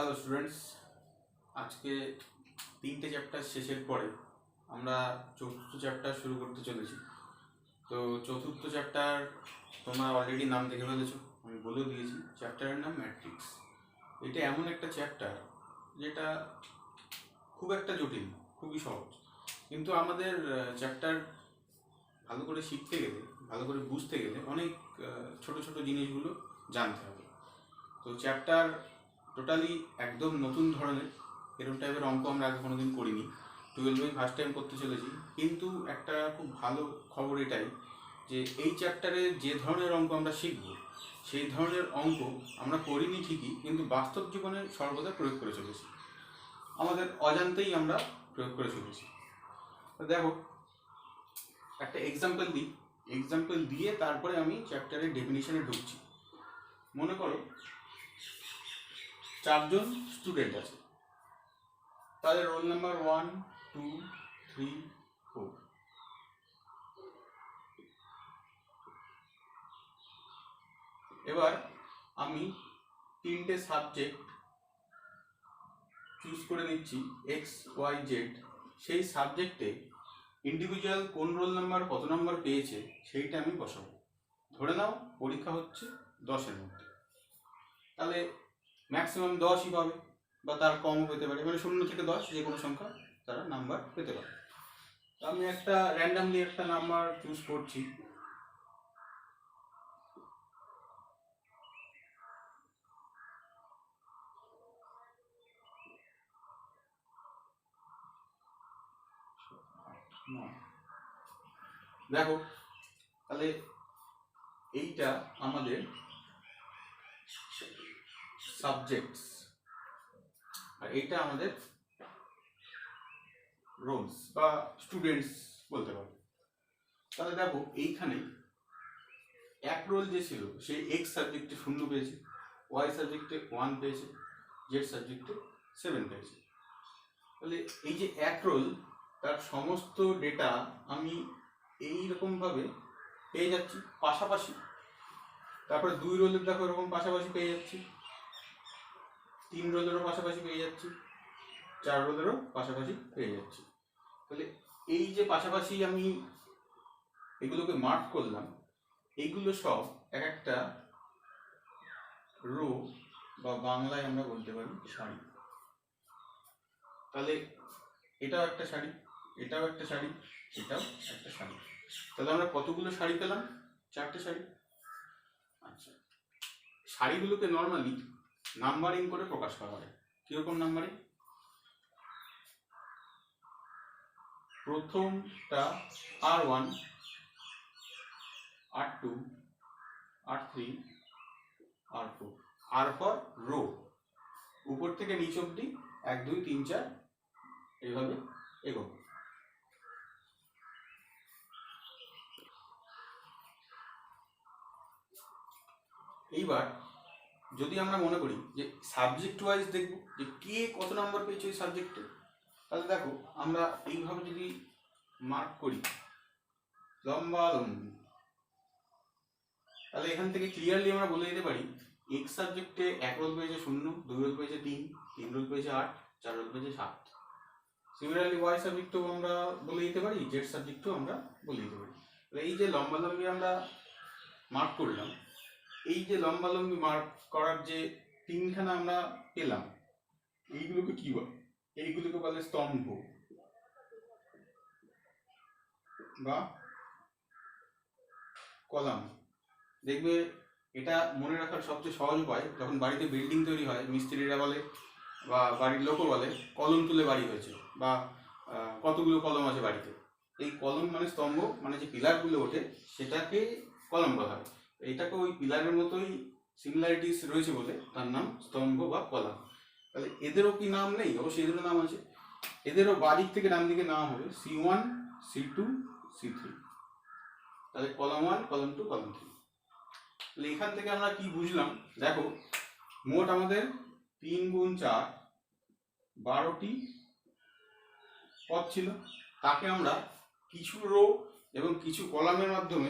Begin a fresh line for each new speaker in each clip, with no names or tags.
Hello students, আজকে 3টে chapter শেষের পরে আমরা চতুর্থ চ্যাপ্টার শুরু করতে চলেছি। তো চতুর্থ চ্যাপ্টার তোমরা অলরেডি নাম দেখে ফেলেছো, আমি বলেও দিয়েছি। চ্যাপ্টারের নাম ম্যাট্রিক্স। এটা এমন একটা চ্যাপ্টার যেটা খুব একটা জটিল, খুবই সহজ, কিন্তু আমাদের চ্যাপ্টার ভালো করে শিখতে গেলে, ভালো করে বুঝতে গেলে অনেক ছোট ছোট জিনিসগুলো জানতে হবে। তো চ্যাপ্টার টোটালি একদম নতুন ধরনের, এরকম টাইপের অঙ্ক আমরা আগে কোনোদিন করিনি। 12 ফার্স্ট টাইম করতে চলেছি। কিন্তু একটা খুব ভালো খবর এটাই যে এই চ্যাপ্টারে যে ধরনের অঙ্ক আমরা শিখব, সেই ধরনের অঙ্ক আমরা করিনি ঠিকই, কিন্তু বাস্তব জীবনে সর্বদা প্রয়োগ করে চলেছি, আমাদের অজান্তেই আমরা প্রয়োগ করে চলেছি। তো দেখো, একটা এক্সাম্পল দিই, এক্সাম্পল দিয়ে তারপরে আমি চ্যাপ্টারের ডেফিনিশনে ঢুকছি। মনে করো 4জন স্টুডেন্ট আছে, তাদের রোল নাম্বার 1, 2, 3, 4। এবার আমি 3টে সাবজেক্ট চুজ করে নিচ্ছি এক্স, ওয়াই, জেড। সেই সাবজেক্টে ইন্ডিভিজুয়াল কোন রোল নাম্বার কত নম্বর পেয়েছে সেইটা আমি বসাবো। ধরে নাও পরীক্ষা হচ্ছে 10-এর মধ্যে, তাহলে ম্যাক্সিমাম 10ই পাবে, বা তার কমও পেতে পারে, মানে 0 থেকে 10 যে কোনো সংখ্যা তারা নাম্বার পেতে পারে। আমি একটা র্যান্ডামলি একটা নাম্বার চুজ করছি। দেখো, তাহলে এইটা আমাদের সাবজেক্টস আর এইটা আমাদের রোলস বা স্টুডেন্টস বলতে পারো। তাহলে দেখো, এইখানে এক রোল যে ছিল সে এক্স সাবজেক্টে 0 পেয়েছে, ওয়াই সাবজেক্টে 1 পেয়েছে, জেড সাবজেক্টে 7 পেয়েছে। তাহলে এই যে এক রোল, তার সমস্ত ডেটা আমি এইরকমভাবে পেয়ে যাচ্ছি পাশাপাশি। তারপরে 2 রোলের দেখো এরকম পাশাপাশি পেয়ে যাচ্ছি, 3 রোলেরও পাশাপাশি পেয়ে যাচ্ছি, 4 রোলেরও পাশাপাশি পেয়ে যাচ্ছি। তাহলে এই যে পাশাপাশি আমি এগুলোকে মার্ক করলাম, এইগুলো সব এক একটা রো, বা বাংলায় আমরা বলতে পারি সারি। তাহলে এটাও একটা সারি, এটাও একটা সারি, এটাও একটা সারি। তাহলে আমরা কতগুলো সারি পেলাম? 4টে সারি। আচ্ছা, সারিগুলোকে নর্মালি নাম্বারিং করে প্রকাশ করা হয়। কিরকম নাম্বারিং? প্রথমটা R1, R2, R3, R4, আর পর রো, উপর থেকে নিচ অব্দি 1, 2, 3, 4 এইভাবে এগোবো। এইবার যদি আমরা মনে করি যে সাবজেক্ট ওয়াইজ দেখব যে কে কত নাম্বার পেয়েছে ওই সাবজেক্টে, তাহলে দেখো আমরা এইভাবে যদি মার্ক করি লম্বা লম্বি, তাহলে এখান থেকে ক্লিয়ারলি আমরা বলে দিতে পারি এক্স সাবজেক্টে 1 রোল পেয়েছে 0, 2 রোল পেয়েছে 3, 3 রোল পেয়েছে 8, 4 রোল পেয়েছে 7। সিমিলারলি ওয়াই সাবজেক্টও আমরা বলে দিতে পারি, জেড সাবজেক্টও আমরা বলে দিতে পারি। এই যে লম্বা লম্বি আমরা মার্ক করলাম, এই যে লম্বা লম্বি মার্ক করার যে 3খানা আমরা পেলাম, এইগুলোকে কি বলে? এইগুলোকে বলে স্তম্ভ বা কলাম। দেখবে এটা মনে রাখার সবচেয়ে সহজ উপায়, যখন বাড়িতে বিল্ডিং তৈরি হয় মিস্ত্রিরা বলে বা বাড়ির লোকও বলে কলম তুলে বাড়ি হয়েছে, বা কতগুলো কলম আছে বাড়িতে। এই কলম মানে স্তম্ভ, মানে যে পিলারগুলো ওঠে সেটাকে কলম বলা হয়। এইটাকে ওই পিলারের মতোই সিমিলারিটিস রয়েছে বলে তার নাম স্তম্ভ বা কলাম। তাহলে এদেরও কি নাম নেই? অবশ্যই এদেরও নাম আছে। এদেরও বাদিক থেকে ডান দিকে নাম হবে C1, C2, C3। তাহলে কলাম 1, কলাম 2, কলাম 3। তাহলে এখান থেকে আমরা কি বুঝলাম? দেখো, মোট আমাদের 3 গুণ 4 12টি পদ ছিল, তাকে আমরা কিছু রো এবং কিছু কলামের মাধ্যমে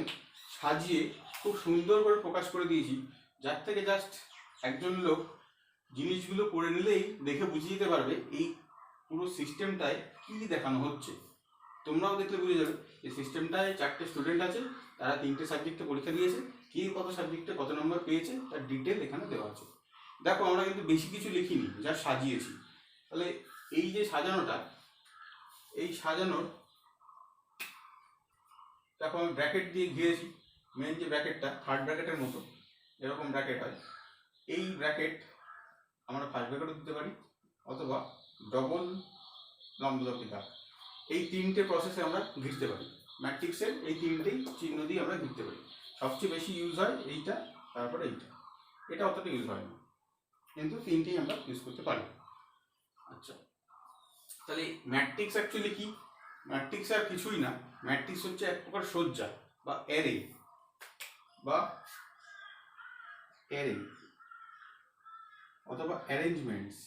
সাজিয়ে খুব সুন্দর করে প্রকাশ করে দিয়েছি, যার থেকে জাস্ট একজন লোক জিনিসগুলো করে নিলেই দেখে বুঝে যেতে পারবে এই পুরো সিস্টেমটায় কী দেখানো হচ্ছে। তোমরাও দেখলে বুঝে যাবে এই সিস্টেমটায় 4টে স্টুডেন্ট আছে, তারা 3টে সাবজেক্টে পরীক্ষা দিয়েছে, কে কত সাবজেক্টে কত নম্বর পেয়েছে তার ডিটেল এখানে দেওয়া আছে। দেখো আমরা কিন্তু বেশি কিছু লিখিনি, যা সাজিয়েছি। তাহলে এই যে সাজানোটা, এই সাজানোর দেখো আমি ব্র্যাকেট দিয়ে ঘিরেছি। মেন যে ব্র্যাকেটটা থার্ড ব্র্যাকেটের মতো এরকম ব্র্যাকেট হয়, এই ব্র্যাকেট আমরা ফার্স্ট ব্র্যাকেটও দিতে পারি অথবা ডবল লম্বদর্পী দাগ, এই 3টে প্রসেসে আমরা ঘিরতে পারি। ম্যাট্রিক্সের এই 3টেই চিহ্ন দিয়ে আমরা ঘিরতে পারি। সবচেয়ে বেশি ইউজ হয় এইটা, তারপরে এইটা, এটা অতটা ইউজ হয় না, কিন্তু 3টেই আমরা ইউজ করতে পারি। আচ্ছা, তাহলে ম্যাট্রিক্স অ্যাকচুয়ালি কি? ম্যাট্রিক্স আর কিছুই না, ম্যাট্রিক্স হচ্ছে এক প্রকার সজ্জা বা অ্যারে অথবা অ্যারেঞ্জমেন্টস।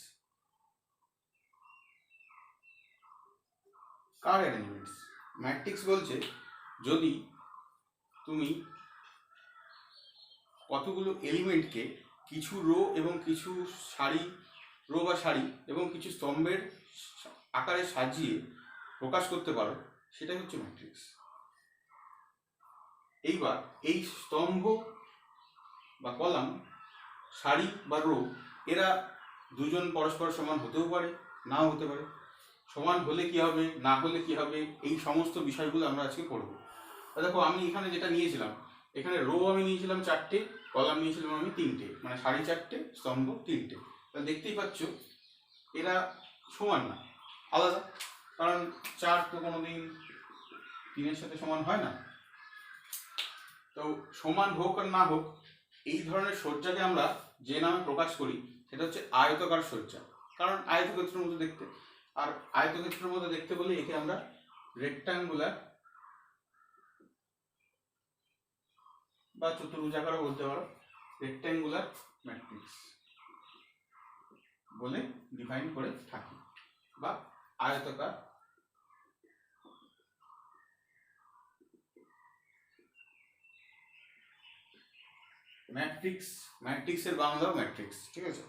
কার অ্যারেঞ্জমেন্টস? ম্যাট্রিক্স বলছে যদি তুমি কতগুলো এলিমেন্টকে কিছু রো এবং কিছু সারি, রো বা সারি এবং কিছু স্তম্ভের আকারে সাজিয়ে প্রকাশ করতে পারো, সেটাই হচ্ছে ম্যাট্রিক্স। এইবার এই স্তম্ভ বা কলাম, সারি বা রো, এরা দুজন পরস্পর সমান হতেও পারে, নাও হতে পারে। সমান হলে কি হবে, না হলে কি হবে, এই সমস্ত বিষয়গুলো আমরা আজকে পড়ব। দেখো আমি এখানে যেটা নিয়েছিলাম, এখানে রো আমি নিয়েছিলাম 4টে, কলাম নিয়েছিলাম আমি 3টে, মানে সারি 4টে, স্তম্ভ 3টে। তাহলে দেখতেই পাচ্ছ এরা সমান না, আলাদা, কারণ 4 তো কোনোদিন 3-এর সাথে সমান হয় না। তো সমান হোক আর না হোক, এই ধরনের সজ্জাকে আমরা যে নামে প্রকাশ করি সেটা হচ্ছে আয়তাকার সজ্জা, কারণ আয়তক্ষেত্রের মতো দেখতে। আর আয়তক্ষেত্রের মতো দেখতে বলে একে আমরা রেক্টাঙ্গুলার বা চতুর্ভুজাকারও বলতে পারো, রেক্টাঙ্গুলার ম্যাট্রিক্স বলে ডিফাইন করে থাকি, বা আয়তাকার ম্যাট্রিক্স। ম্যাট্রিক্সের বাংলাও ম্যাট্রিক্স, ঠিক আছে।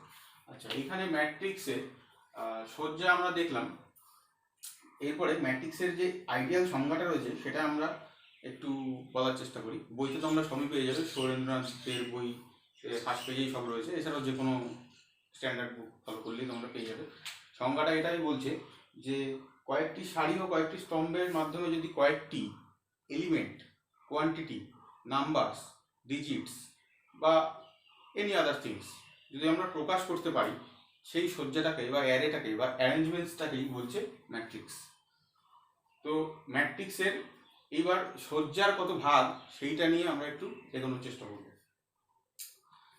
আচ্ছা, এখানে ম্যাট্রিক্সের সজ্জা আমরা দেখলাম। এরপরে ম্যাট্রিক্সের যে আইডিয়াল সংজ্ঞাটা রয়েছে সেটা আমরা একটু বলার চেষ্টা করি। বইতে তো আমরা সবই পেয়ে যাবে, সুরেন্দ্রনাথের বই ফার্স্ট পেজেই সব রয়েছে, এছাড়াও যে কোনো স্ট্যান্ডার্ড বুক ফলো করলেই তোমরা পেয়ে যাবে। সংজ্ঞাটা এটাই বলছে যে কয়েকটি সারি ও কয়েকটি স্তম্ভের মাধ্যমে যদি কয়েকটি এলিমেন্ট, কোয়ান্টিটি, নাম্বারস, ডিজিটস বা এনি আদার থিংস যদি আমরা প্রকাশ করতে পারি, সেই সজ্জাটাকে বা অ্যারেটাকে বা অ্যারেঞ্জমেন্টসটাকেই বলছে ম্যাট্রিক্স। তো ম্যাট্রিক্সের এইবার সজ্জার কত ভাগ সেইটা নিয়ে আমরা একটু এগোনোর চেষ্টা করব।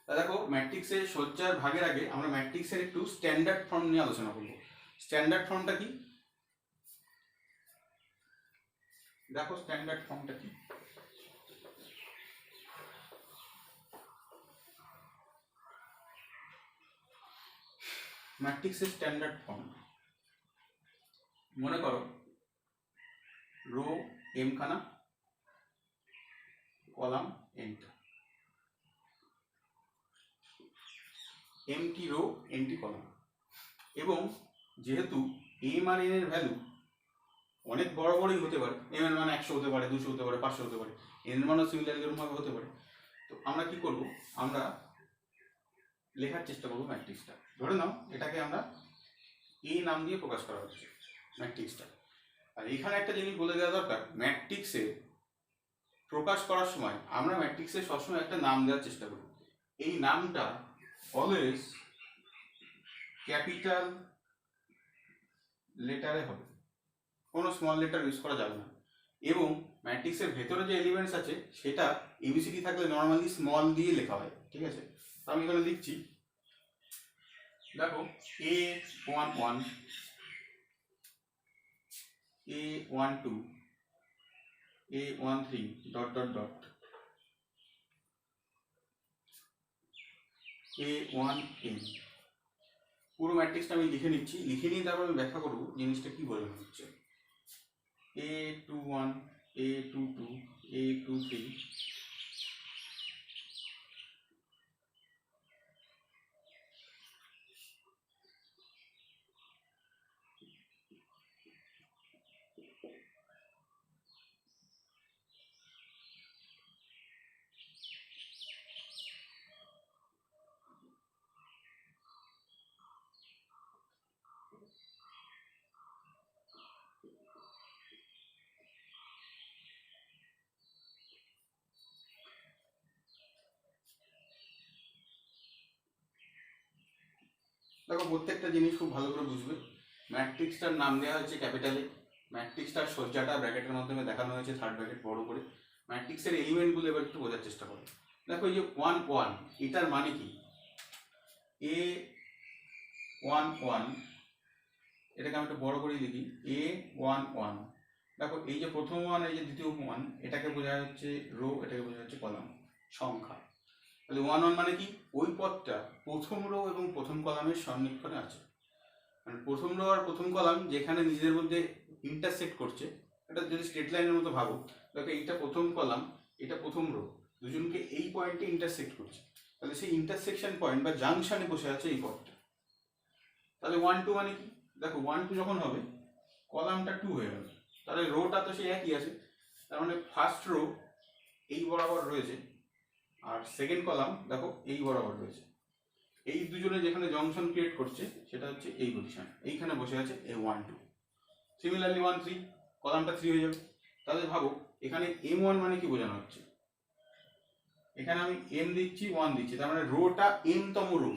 তা দেখো, ম্যাট্রিক্সের সজ্জার ভাগের আগে আমরা ম্যাট্রিক্সের একটু স্ট্যান্ডার্ড ফর্ম নিয়ে আলোচনা করব। স্ট্যান্ডার্ড ফর্মটা কি? দেখো স্ট্যান্ডার্ড ফর্মটা কি। ম্যাট্রিক্সের স্ট্যান্ডার্ড ফর্ম, মনে করো রো এম খানা, column এনটা, MT rho N T column, এবং যেহেতু এম আর এন এর ভ্যালু অনেক বড় বড়ই হতে পারে, এম এর মান 100 হতে পারে, 200 হতে পারে, 500 হতে পারে, এন এর মানও সিমিলার এরকমভাবে হতে পারে। তো আমরা কি করব, আমরা লেখার চেষ্টা করবো ম্যাট্রিক্সটা। ধরে নাও এটাকে আমরা এ নাম দিয়ে প্রকাশ করা হচ্ছে ম্যাট্রিক্সটা। আর এখানে একটা জিনিস বলে দেওয়া দরকার, ম্যাট্রিক্সে প্রকাশ করার সময় আমরা ম্যাট্রিক্সে সবসময় একটা নাম দেওয়ার চেষ্টা করি। এই নামটা অলওয়েজ ক্যাপিটাল লেটারে হবে, কোনো স্মল লেটার ইউজ করা যাবে না। এবং ম্যাট্রিক্সের ভেতরে যে এলিমেন্টস আছে সেটা এবিসিডি থাকলে নর্মালি স্মল দিয়ে লেখা হয়, ঠিক আছে। আমি এখানে লিখছি, দেখো A11, A12, A13 dot dot dot A1n। পুরো ম্যাট্রিক্সটা আমি লিখে নিচ্ছি, লিখে নিয়ে তারপর আমি ব্যাখ্যা করবো জিনিসটা কি বোঝানো হচ্ছে। A21, A22, A23, দেখো প্রত্যেকটা জিনিস খুব ভালো করে বুঝবে। ম্যাট্রিক্সটার নাম দেওয়া হয়েছে ক্যাপিটালে, ম্যাট্রিক্সটার সজ্জাটা ব্র্যাকেটের মাধ্যমে দেখানো হয়েছে থার্ড ব্র্যাকেট বড় করে। ম্যাট্রিক্সের এলিমেন্টগুলো এবার একটু বোঝার চেষ্টা করো। দেখো এই যে 1 1, এটার মানে কি? এ 1 1, এটাকে আমি একটু বড় করে লিখি, এ 1 1। দেখো এই যে প্রথম 1, এই যে দ্বিতীয় 1, এটাকে বোঝা হচ্ছে রো, এটাকে বোঝা হচ্ছে কলাম, সংখ্যা। তাহলে 1 1 মানে কি? ওই পদটা প্রথম রো এবং প্রথম কলামের সন্নিক্ষণে আছে। মানে প্রথম রো আর প্রথম কলাম যেখানে নিজেদের মধ্যে ইন্টারসেক্ট করছে, এটা যদি স্ট্রেট লাইনের মতো ভাবো, দেখো এইটা প্রথম কলাম, এটা প্রথম রো, দুজনকে এই পয়েন্টে ইন্টারসেক্ট করছে, তাহলে সেই ইন্টারসেকশন পয়েন্ট বা জাংশনে বসে আছে এই পদটা। তাহলে 1 2 মানে কি? দেখো 1 2 যখন হবে, কলামটা 2 হয়ে গেল, তাহলে রোটা তো সেই একই আছে, তার মানে ফার্স্ট রো এই বরাবর রয়েছে, আর সেকেন্ড কলাম দেখো এই বরাবর রয়েছে। এই দুজনে যেখানে জংশন ক্রিয়েট করছে সেটা হচ্ছে এই পজিশন, এইখানে বসে আছে এই 1 2। সিমিলারলি 1 3, কলামটা 3 হয়ে যাবে। তাহলে ভাবো এখানে m1 মানে কি বোঝানো হচ্ছে? এখানে আমি m দিচ্ছি, 1 দিচ্ছি, তার মানে রোটা m তম রো।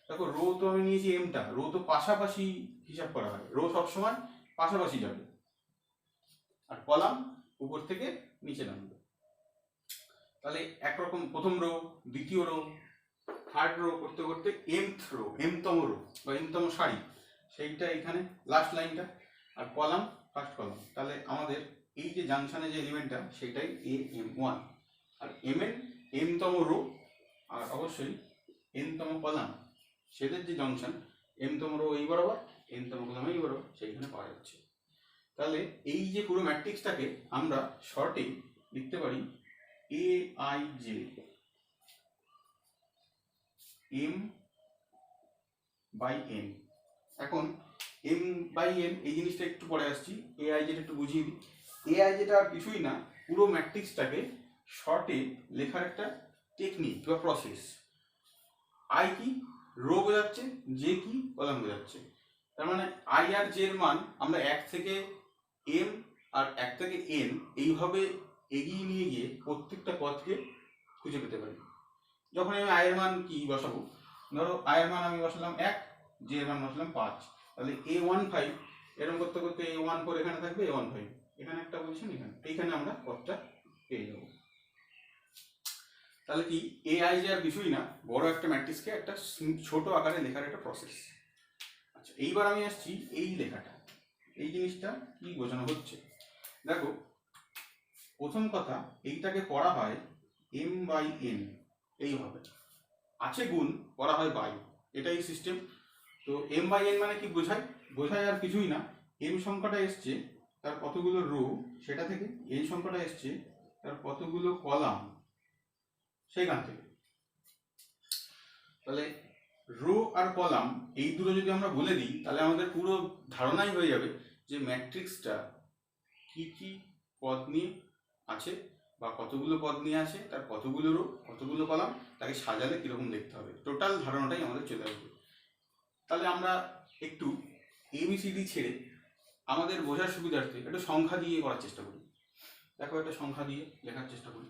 দেখো রো তো আমি নিয়েছি mটা, রো তো পাশাপাশি হিসাব করা হয়, রো সবসময় পাশাপাশি যাবে, আর কলাম উপর থেকে নিচে নামবে। তাহলে একরকম প্রথম রো, দ্বিতীয় রো, থার্ড রো করতে করতে mth রো, mতম রো বা mতম সারি, সেইটা এখানে লাস্ট লাইনটা, আর কলাম ফার্স্ট কলাম। তাহলে আমাদের এই যে জাংশনে যে এলিমেন্টটা সেটাই am1, আর mn mতম রো, আর অবশ্যই nতম কলাম, সেদের যে জংশন mতম রো এই বরাবর, nতম কলাম এই বরাবর, সেইখানে পাওয়া যাচ্ছে। তাহলে এই যে পুরো ম্যাট্রিক্সটাকে আমরা শর্টে লিখতে পারি aij m/n। এখন m/n এই জিনিসটা একটু পরে আসছি, aij একটু বুঝিয়ে দিই। aij আর কিছুই না, পুরো ম্যাট্রিক্সটাকে শর্টে লেখার একটা টেকনিক বা প্রসেস। আই কি? রো বোঝাচ্ছে, জে কি? কলাম বোঝাচ্ছে। তার মানে আই আর জে এর মান আমরা 1 থেকে m আর 1 থেকে n এইভাবে এগিয়ে নিয়ে গিয়ে প্রত্যেকটা পদকে খুঁজে পেতে পারি। যখন আমি আই এর মান কি বসাবো, ধরো আই এর মান আমি বসালাম 1, জে এর মান বসালাম 5, তাহলে a15 এরকম করতে করতে a14 এখানে থাকবে, a15 এখানে একটা পজিশন, এইখানে আমরা পদটা পেয়ে যাবো। তাহলে কি aij আর কিছুই না, বড় একটা ম্যাট্রিক্সকে একটা ছোট আকারে লেখার একটা প্রসেস। আচ্ছা এইবার আমি আসছি এই লেখাটা, এই জিনিসটা কি বোঝানো হচ্ছে। দেখো প্রথম কথা, এইটাকে পড়া হয় m/n, এইভাবে আছে গুণ করা হয় বাই, এটাই সিস্টেম। তো m/n মানে কি বোঝায়? বোঝায় আর কিছুই না, m সংখ্যাটা এসছে তার কতগুলো রো সেটা থেকে, n সংখ্যাটা এসছে তার কতগুলো কলাম সেইখান থেকে। তাহলে রো আর কলাম এই দুটো যদি আমরা বলে দিই, তাহলে আমাদের পুরো ধারণাই হয়ে যাবে যে ম্যাট্রিক্সটা কি কি পদ নিয়ে আছে, বা কতগুলো পদ নিয়ে আছে, তার কতগুলো রো, কতগুলো কলাম, তাকে সাজালে কিরকম দেখতে হবে, টোটাল ধারণাটাই আমাদের চলে আসবে। তাহলে আমরা একটু এবিসিডি ছেড়ে আমাদের বোঝার সুবিধার্থে একটু সংখ্যা দিয়ে করার চেষ্টা করি। দেখো একটা সংখ্যা দিয়ে লেখার চেষ্টা করি।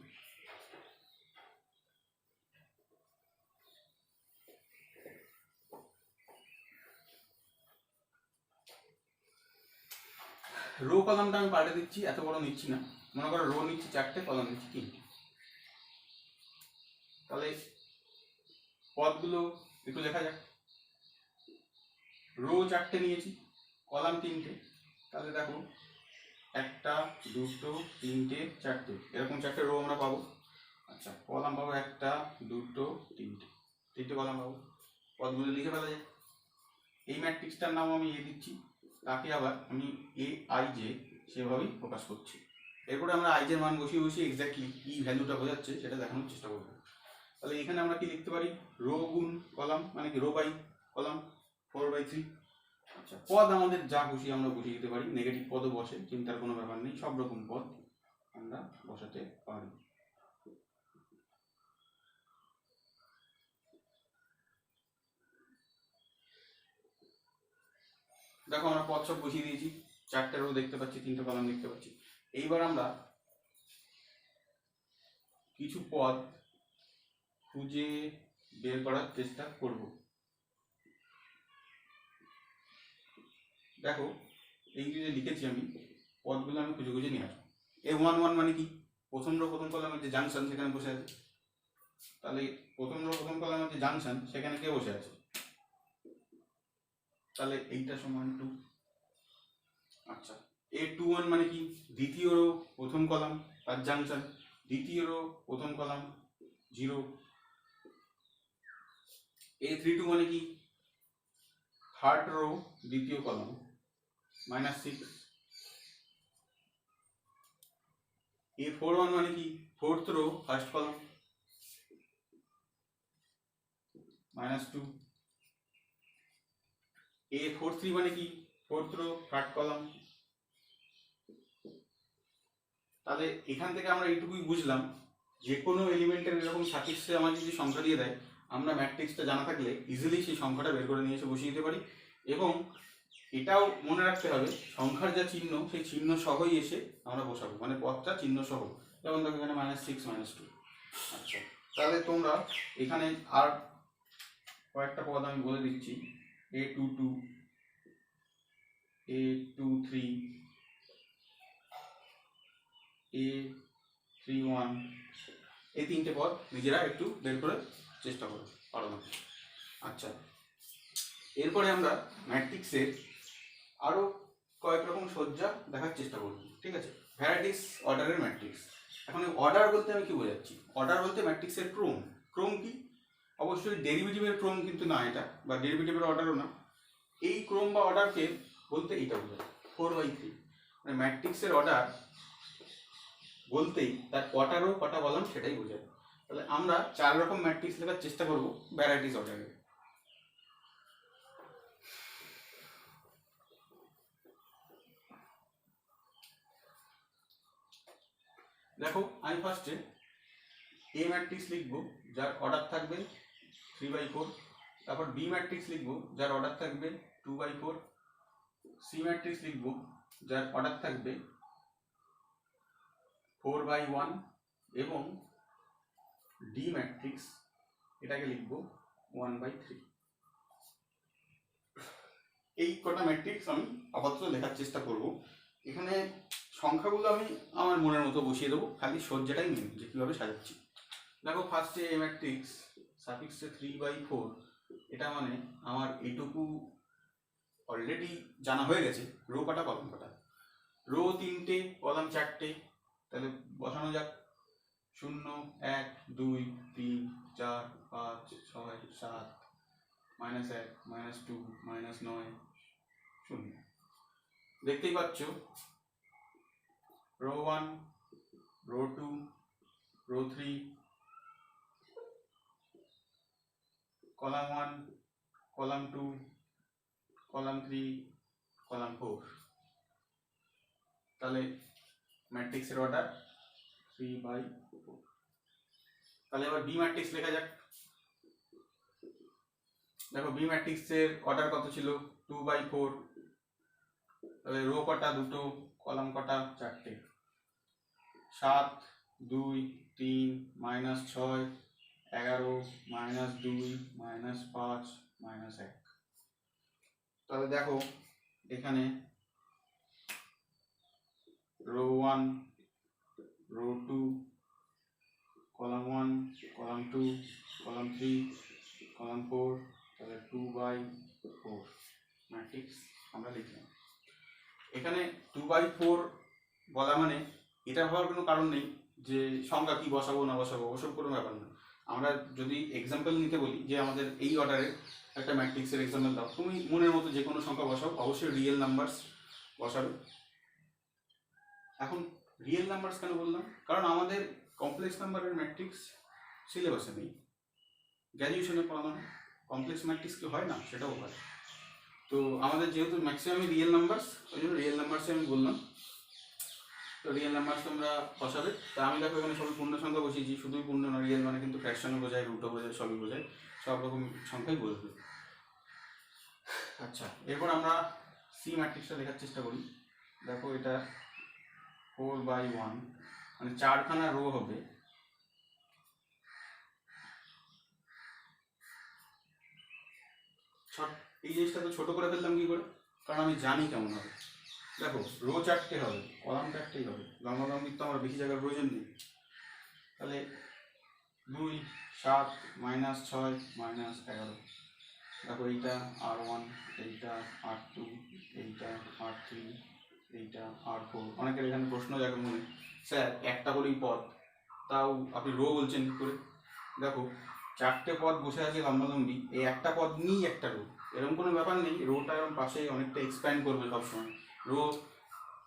রো কলামটা আমি পাল্টে দিচ্ছি, এত বড় নিচ্ছি না, মনে করো রো নিচ্ছি 4টে, কলাম নিচ্ছি 3টে। তাহলে পদগুলো একটু লেখা যাক। রো 4টে নিয়েছি, কলাম 3টে, তাহলে দেখো 1 2 3 4টে, এরকম 4টে রো আমরা পাবো। আচ্ছা কলাম পাবো 1 2 3টে কলাম পাবো। পদগুলো লিখে ফেলা যায়। এই ম্যাট্রিক্সটার নাম আমি দিচ্ছি, তাকে আবার আমি aij সেভাবেই প্রকাশ করছি। এরপরে আমরা আই এর মান বসিয়ে বসিয়ে এক্স্যাক্টলি কি ভ্যালুটা বোঝাচ্ছে সেটা দেখানোর চেষ্টা করবো। তাহলে এখানে আমরা কি লিখতে পারি, রো গুণ কলাম মানে কি রো বাই কলাম 4/3। আচ্ছা পদ আমাদের যা খুশি আমরা বসিয়ে দিতে পারি, নেগেটিভ পদও বসে, চিন্তার কোনো ব্যাপার নেই, সব রকম পদ আমরা বসাতে পারি। দেখো আমরা পদ সব বসিয়ে দিয়েছি, 4টে রো দেখতে পাচ্ছি, 3টে কলাম দেখতে পাচ্ছি। এইবার আমরা কিছু পদ খুঁজে বের করার চেষ্টা করব। দেখো এই যে লিখেছি আমি পদগুলো আমি খুঁজে খুঁজে নিয়ে আসবো। A11 মানে কি, প্রথম রো প্রথম কলামের যে জাংশন সেখানে বসে আছে, তাহলে প্রথম রো প্রথম কলামের যে জাংশন সেখানে কে বসে আছে, তাহলে এইটা সমান 2। আচ্ছা, A21 মানে কি, দ্বিতীয় রো প্রথম কলাম তার জাংশন, দ্বিতীয় রো প্রথম কলাম 0। A32 মানে কি, থার্ড রো দ্বিতীয় কলাম -6। A41 মানে কি, fourth rho first column -2। A43 মানে কি, ফোর্থ রো থার্ড কলাম। তাহলে এখান থেকে আমরা এইটুকুই বুঝলাম, যে কোনো এলিমেন্টের এরকম সাফিক্সে আমার যদি সংখ্যা দিয়ে দেয়, আমরা ম্যাট্রিক্সটা জানা থাকলে ইজিলি সেই সংখ্যাটা বের করে নিয়ে এসে বসিয়ে দিতে পারি। এবং এটাও মনে রাখতে হবে, সংখ্যার যা চিহ্ন সেই চিহ্ন সহই এসে আমরা বসাবো, মানে পদটা চিহ্ন সহ। যেমন দেখো এখানে -6 -2। আচ্ছা, তাহলে তোমরা এখানে আর কয়েকটা পদ আমি বলে দিচ্ছি। A22, A23, A31, এই তিনটে পদ নিজেরা একটু বের করে চেষ্টা করো, পারো না। আচ্ছা, এরপরে আমরা ম্যাট্রিক্সের আরও কয়েক রকম সজ্জা দেখার চেষ্টা করব, ঠিক আছে? ভ্যারাইটিস অর্ডারের ম্যাট্রিক্স। এখন অর্ডার বলতে আমি কি বোঝাচ্ছি? অর্ডার বলতে ম্যাট্রিক্সের ক্রম। ক্রম কি? অবশ্যই ডেরিভেটিভের ক্রম কিন্তু না এটা, বা ডেরিভেটিভের অর্ডারও না। এই ক্রম বা অর্ডারকে বলতে এইটা বোঝায় 4/3। মানে ম্যাট্রিক্সের অর্ডার বলতেই তার কটা রো কটা কলাম সেটাই বোঝায়। তাহলে আমরা 4 রকম ম্যাট্রিক্স লেখার চেষ্টা করব ভ্যারাইটিস অর্ডারে। দেখো আমি ফার্স্টে এ ম্যাট্রিক্স লিখবো যার অর্ডার থাকবে 3/4। তারপর বি ম্যাট্রিক্স লিখবো যার অর্ডার থাকবে 2/4। সি ম্যাট্রিক্স লিখবো যার অর্ডার থাকবে 4/1। এবং ডি ম্যাট্রিক্স এটাকে লিখবো 1/3। এই কটা ম্যাট্রিক্স আমি আপাতত লেখার চেষ্টা করব। এখানে সংখ্যাগুলো আমি আমার মনের মতো বসিয়ে দেবো, খালি সজ্জাটাই মেন যে কীভাবে সাজাচ্ছি। দেখো ফার্স্টে এ ম্যাট্রিক্স সাফিক্সে 3/4, এটা মানে আমার এইটুকু অলরেডি জানা হয়ে গেছে। রো কটা কলাম কটা, রো 3টে কলাম 4টে। তাহলে বসানো যাক। 0 1 2 3 4 5 6 7 -1 -2 -9 0। দেখতেই পাচ্ছ row 1, row 2, row 3, column 1, column 2, column 3, column 4। তাহলে ম্যাট্রিক্সের অর্ডার 3/4। তাহলে এবার বি ম্যাট্রিক্স লেখা যাক। দেখো বি ম্যাট্রিক্সের অর্ডার কত ছিল? 2/4। তাহলে রো কটা? দুটো, কলাম কটা? 4টে। 7 2 3 -6 11 -2 -5 -1। তাহলে দেখো এখানে row 1, row 2, column 1, column 2, column 3, column 4। তাহলে 2/4 ম্যাট্রিক্স আমরা লিখলাম। এখানে 2/4 বলা মানে এটা হওয়ার কোনো কারণ নেই যে সংখ্যা কি বসাবো না বসাবো, ওসব কোনো ব্যাপার না। আমরা যদি এক্সাম্পল নিতে বলি যে আমাদের এই অর্ডারের একটা ম্যাট্রিক্সের এক্সাম্পল দাও, তুমি মনের মতো যে কোনো সংখ্যা বসাও, অবশ্যই রিয়েল নাম্বারস বসাবে। এখন রিয়েল নাম্বারস কেন বললাম? কারণ আমাদের কমপ্লেক্স নাম্বারের ম্যাট্রিক্স সিলেবাসে নেই, গ্র্যাজুয়েশনে পড়ানো হয়। কমপ্লেক্স ম্যাট্রিক্স কি হয় না? সেটাও হয়। তো আমাদের যেহেতু ম্যাক্সিমামই রিয়েল নাম্বারস, ওই জন্য রিয়েল নাম্বারসে আমি বললাম। তো রিয়েল নাম্বারস তোমরা বসাবে। তা আমি দেখো এখানে সবই পূর্ণ সংখ্যা বসিয়েছি, শুধুই পূর্ণ না, রিয়েল মানে কিন্তু ফ্র্যাকশনও বোঝায়, রুটও বোঝায়, সবই বোঝায়, সব রকম সংখ্যাই বলবে। আচ্ছা, এরপর আমরা সি ম্যাট্রিক্সটা লেখার চেষ্টা করি। দেখো এটা 4/1, মানে 4খানা রো হবে। এই জিনিসটা তো ছোট করে ফেললাম কি করে? কারণ আমি জানি কেমন হবে। দেখো রো 4টে হবে, কলাম 4টেই হবে, লম্বালম্বির তো আমার বেশি জায়গার প্রয়োজন নেই। তাহলে 2 7 -6 -11। দেখো এইটা R1, এইটা R2, এইটা R3, এইটা R4। অনেকের এখানে প্রশ্ন জাগে মনে, স্যার একটা বলেই পদ, তাও আপনি রো বলছেন কি করে? দেখো 4টে পদ বসে আছে লম্বালম্বি, এই একটা পদ নিয়েই একটা রো, এরকম কোনো ব্যাপার নেই। রোটা এরকম পাশে অনেকটা এক্সপ্যান্ড করবে সবসময়। রো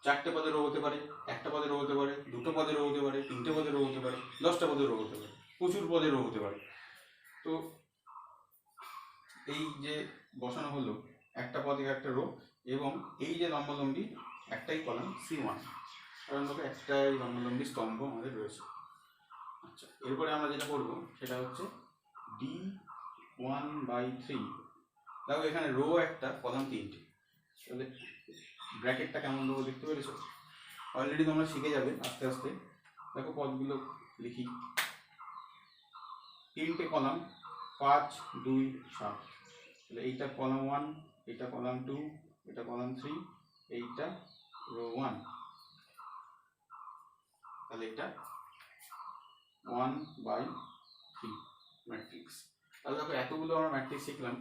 4টে পদের রো হতে পারে, একটা পদের রো হতে পারে, দুটো পদের রো হতে পারে, 3টে পদের রো হতে পারে, 10টা পদের রো হতে পারে, প্রচুর পদের রো হতে পারে। তো এই যে বসানো হলো একটা পদে একটা রো, এবং এই যে লম্বালম্বি একটাই কলাম C1, কারণ দেখো একটাই লম্বালম্বি স্তম্ভ আমাদের রয়েছে। আচ্ছা, এরপরে আমরা যেটা করবো সেটা হচ্ছে D1/3। দেখো এখানে রো একটা, কলাম 3টে, তাহলে ব্র্যাকেটটা কেমন দেবো দেখতে পেরেছো? অলরেডি তোমরা শিখে যাবে আস্তে আস্তে। দেখো পদগুলো লিখি, 3টে কলাম 5 2 7। তাহলে এইটা কলাম 1, এটা কলাম 2, এটা কলাম 3, এইটা রো 1। তাহলে এটা 1/3 ম্যাট্রিক্স। তাহলে দেখো এতগুলো আমরা ম্যাট্রিক্স শিখলাম।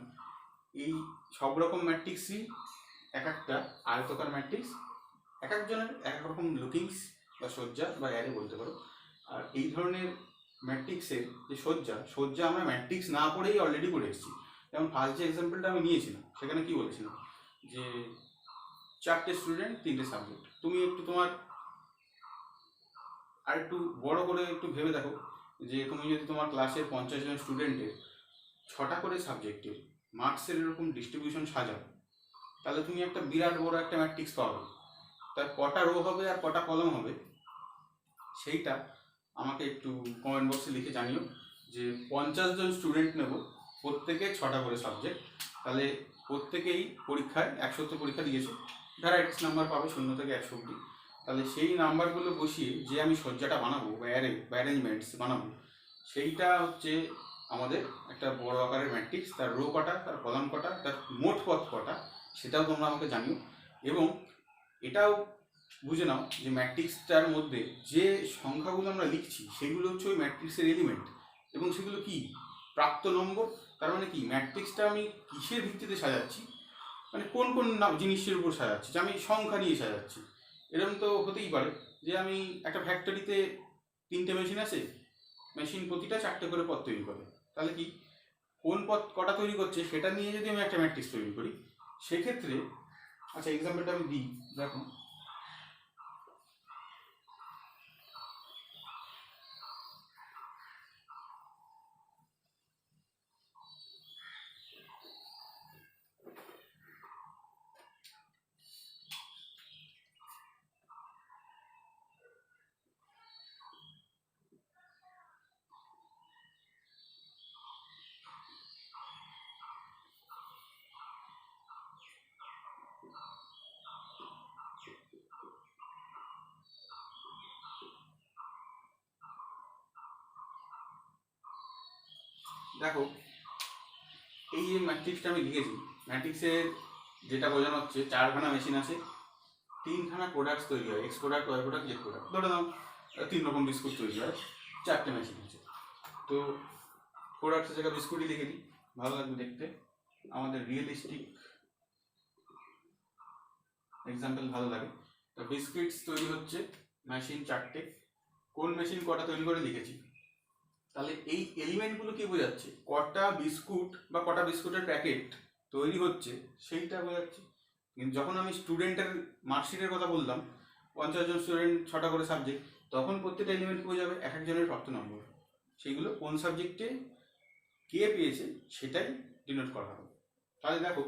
এই সব রকম ম্যাট্রিক্সই এক একটা আয়তকার ম্যাট্রিক্স, এক একজনের এক এক রকম লুকিংস বা সজ্জা বা অ্যারে বলতে পারো। আর এই ধরনের ম্যাট্রিক্সের যে সজ্জা আমরা ম্যাট্রিক্স না পড়েই অলরেডি করে এসেছি। যেমন ফার্স্ট যে এক্সাম্পলটা আমি নিয়েছিলাম সেখানে কি বলেছিলাম যে 4টে স্টুডেন্ট 3টে সাবজেক্ট। তুমি একটু তোমার আর একটু বড় করে একটু ভেবে দেখো যে তুমি যদি তোমার ক্লাসের 50 জন স্টুডেন্টের 6টা করে সাবজেক্টের মার্কসের এরকম ডিস্ট্রিবিউশন সাজাও, তাহলে তুমি একটা বিরাট বড় একটা ম্যাট্রিক্স পাবে। তার কটা রো হবে আর কটা কলাম হবে সেইটা আমাকে একটু কমেন্ট বক্সে লিখে জানিও। যে 50 জন স্টুডেন্ট নেব, প্রত্যেকে 6টা করে সাবজেক্ট, তাহলে প্রত্যেকেই পরীক্ষায় 100তে পরীক্ষা দিয়েছে, ভ্যারাইটিস নাম্বার পাবে 0 থেকে 100 অব্দি। তাহলে সেই নাম্বারগুলো বসিয়ে যে আমি সজ্জাটা বানাবো বা অ্যারেঞ্জমেন্টস বানাবো, সেইটা হচ্ছে আমাদের একটা বড় আকারের ম্যাট্রিক্স। তার রো কটা, তার কলাম কটা, তার মোট পদ কটা, সেটাও তোমরা আমাকে জানিও। এবং এটাও বুঝে নাও যে ম্যাট্রিক্সটার মধ্যে যে সংখ্যাগুলো আমরা লিখছি সেগুলো হচ্ছে ওই ম্যাট্রিক্সের এলিমেন্ট, এবং সেগুলো কি প্রাপ্ত নম্বর। তার মানে কি ম্যাট্রিক্সটা আমি কিসের ভিত্তিতে সাজাচ্ছি, মানে কোন কোন জিনিসের উপর সাজাচ্ছি, যে আমি সংখ্যা নিয়ে সাজাচ্ছি। এরকম তো হতেই পারে যে আমি একটা ফ্যাক্টরিতে 3টে মেশিন আছে, মেশিন প্রতিটা 4টে করে পদ তৈরি করে, তাহলে কি কোন পদ কটা তৈরি করছে সেটা নিয়ে যদি আমি একটা ম্যাট্রিক্স তৈরি করি সেক্ষেত্রে, আচ্ছা এক্সাম্পলটা আমি দিই। দেখো দেখো এই যে ম্যাট্রিক্সটা আমি লিখেছি, ম্যাট্রিক্সের যেটা বোঝানো হচ্ছে 4খানা মেশিন আছে, 3খানা প্রোডাক্টস তৈরি হয়, X product, Y product, Z product. ধরে নাও 3 রকম বিস্কুট তৈরি হয়, 4টে মেশিন আছে। তো প্রোডাক্টসের জায়গায় বিস্কুটই লিখে দিই, ভালো লাগবে দেখতে, আমাদের রিয়েলিস্টিক এক্সাম্পল ভালো লাগে। তো বিস্কিটস তৈরি হচ্ছে, মেশিন 4টে, কোন মেশিন কটা তৈরি করে লিখেছি। তাহলে এই এলিমেন্টগুলো কি বোঝাচ্ছে, কটা বিস্কুট বা কটা বিস্কুটের প্যাকেট তৈরি হচ্ছে সেইটা বোঝাচ্ছে। কিন্তু যখন আমি স্টুডেন্টের মার্কশিটের কথা বললাম, 50 জন স্টুডেন্ট 6টা করে সাবজেক্ট, তখন প্রত্যেকটা এলিমেন্ট বোঝাবে এক একজনের প্রাপ্ত নম্বর, সেইগুলো কোন সাবজেক্টে কে পেয়েছে সেটাই ডিনোট করা হবে। তাহলে দেখো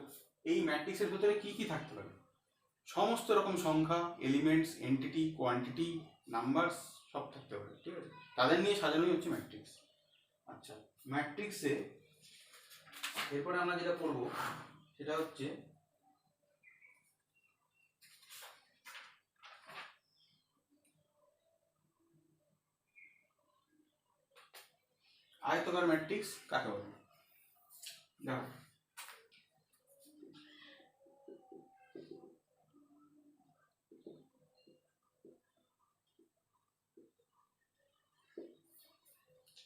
এই ম্যাট্রিক্সের ভিতরে কি কি থাকতে পারে, সমস্ত রকম সংখ্যা, এলিমেন্টস, এন্টিটি, কোয়ান্টিটি, নাম্বারস সব থাকতে পারে, ঠিক আছে? তাদের নিয়ে সাজানোই হচ্ছে ম্যাট্রিক্স। আচ্ছা, ম্যাট্রিক্সে এরপরে আমরা যেটা করব সেটা হচ্ছে আয়তকার ম্যাট্রিক্স কাকে বলে। দেখো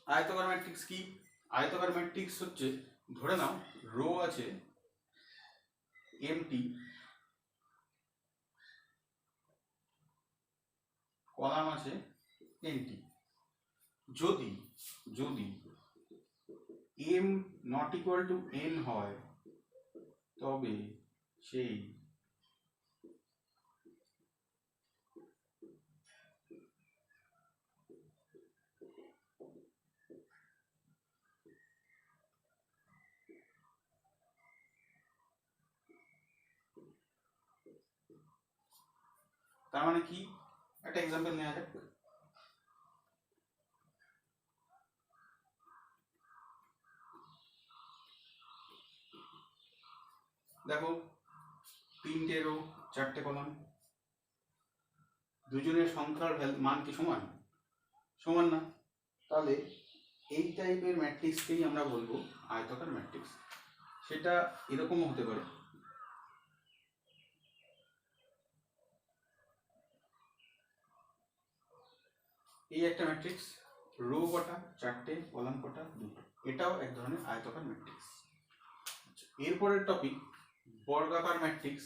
আয়তকার ম্যাট্রিক্স কি? আয়তকার ম্যাট্রিক্স হচ্ছে, ধরে নাও রো আছে এমটি, কলাম আছে এনটি। যদি যদি am not equal to N হয় তবে সেই তার মানে কি, একটা এক্সাম্পল নেওয়া যাক। দেখো 3টে রো 4টে কলাম, দুজনের সংখ্যার মান কি সমান? সমান না। তাহলে এই টাইপের ম্যাট্রিক্সকেই আমরা বলবো আয়তকার ম্যাট্রিক্স। সেটা এরকমও হতে পারে, এই একটা ম্যাট্রিক্স, রো কটা 4টে, কলাম কটা 2টো, এটাও এক ধরনের আয়তকার ম্যাট্রিক্স। এরপরের টপিক বর্গাকার ম্যাট্রিক্স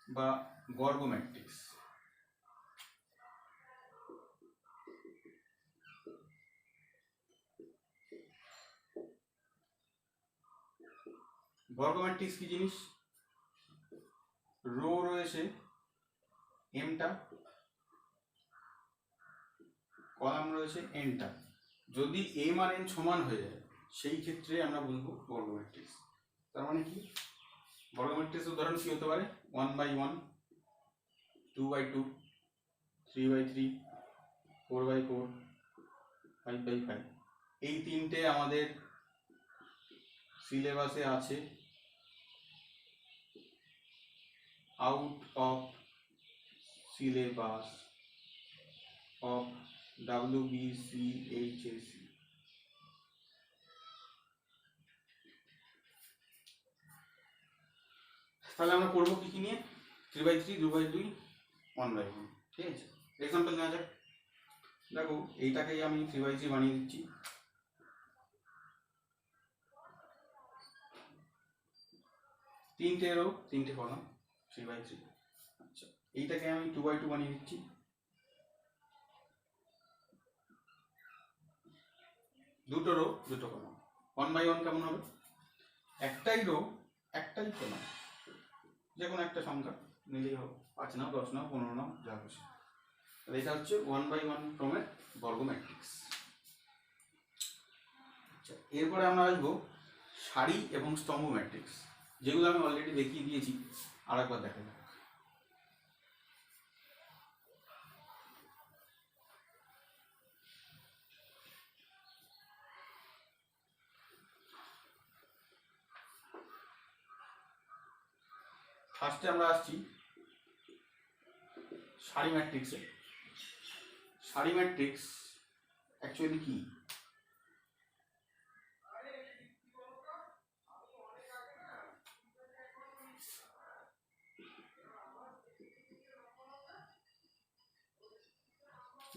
বা বর্গ ম্যাট্রিক্স। বর্গ ম্যাট্রিক্স কি জিনিস? রো রয়েছে এমটা, কলাম রয়েছে এনটা, যদি এম আর এন সমান হয়ে যায় সেই ক্ষেত্রে আমরা বলবো বর্গ ম্যাট্রিক্স। তার মানে কি, বর্গ ম্যাট্রিক্স উদাহরণ কি হতে পারে? 1/1, 2/2, 3/3, 4/4, 5/5। এই 3টে আমাদের সিলেবাসে আছে, out of syllabus of WBCHSC। তাহলে আমরা পড়বো কি কি নিয়ে? 3/3, 2/2, 1/1। ঠিক আছে, এক্সাম্পল নেওয়া যাক। দেখো এইটাকেই আমি 3/3 বানিয়ে দিচ্ছি। তিনটে রো 3টে কলাম 3/3। আচ্ছা, এইটাকে আমি 2/2 বানিয়ে দিচ্ছি। দুটো রো 2টো কলাম। 1/1 কেমন হবে? একটাই রো একটাই কলাম, যে কোনো একটা সংখ্যা নিলেই হবে, 5 নাও 10 নাও 15 নাও যা খুশি। তাহলে এটা হচ্ছে 1/1 ক্রমের বর্গ ম্যাট্রিক্স। আচ্ছা, এরপরে আমরা আসবো সারি এবং স্তম্ভ ম্যাট্রিক্স, যেগুলো আমি অলরেডি দেখিয়ে দিয়েছি, আর একবার দেখা যাক। ফার্স্টে আমরা আসছি সারি ম্যাট্রিক্সে। সারি ম্যাট্রিক্স অ্যাকচুয়ালি কি?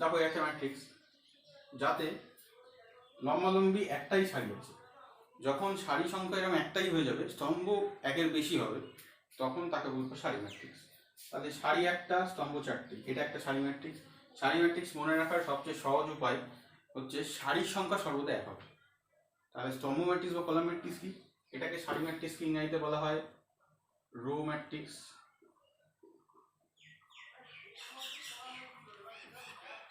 দেখো একটা ম্যাট্রিক্স যাতে লম্বালম্বি একটাই সারি আছে, যখন সারি সংখ্যা এরকম একটাই হয়ে যাবে, স্তম্ভ একের বেশি হবে, তখন তাকে বলবো সারি ম্যাট্রিক্স। তাহলে সারি একটা, স্তম্ভ 4টি, এটা একটা সারি ম্যাট্রিক্স। সারি ম্যাট্রিক্স মনে রাখার সবচেয়ে সহজ উপায় হচ্ছে সারির সংখ্যা সর্বদা এক হবে। তাহলে স্তম্ভ ম্যাট্রিক্স বা কলাম ম্যাট্রিক্স কি? এটাকে সারি ম্যাট্রিক্সকে ইংরেজিতে বলা হয় রো ম্যাট্রিক্স।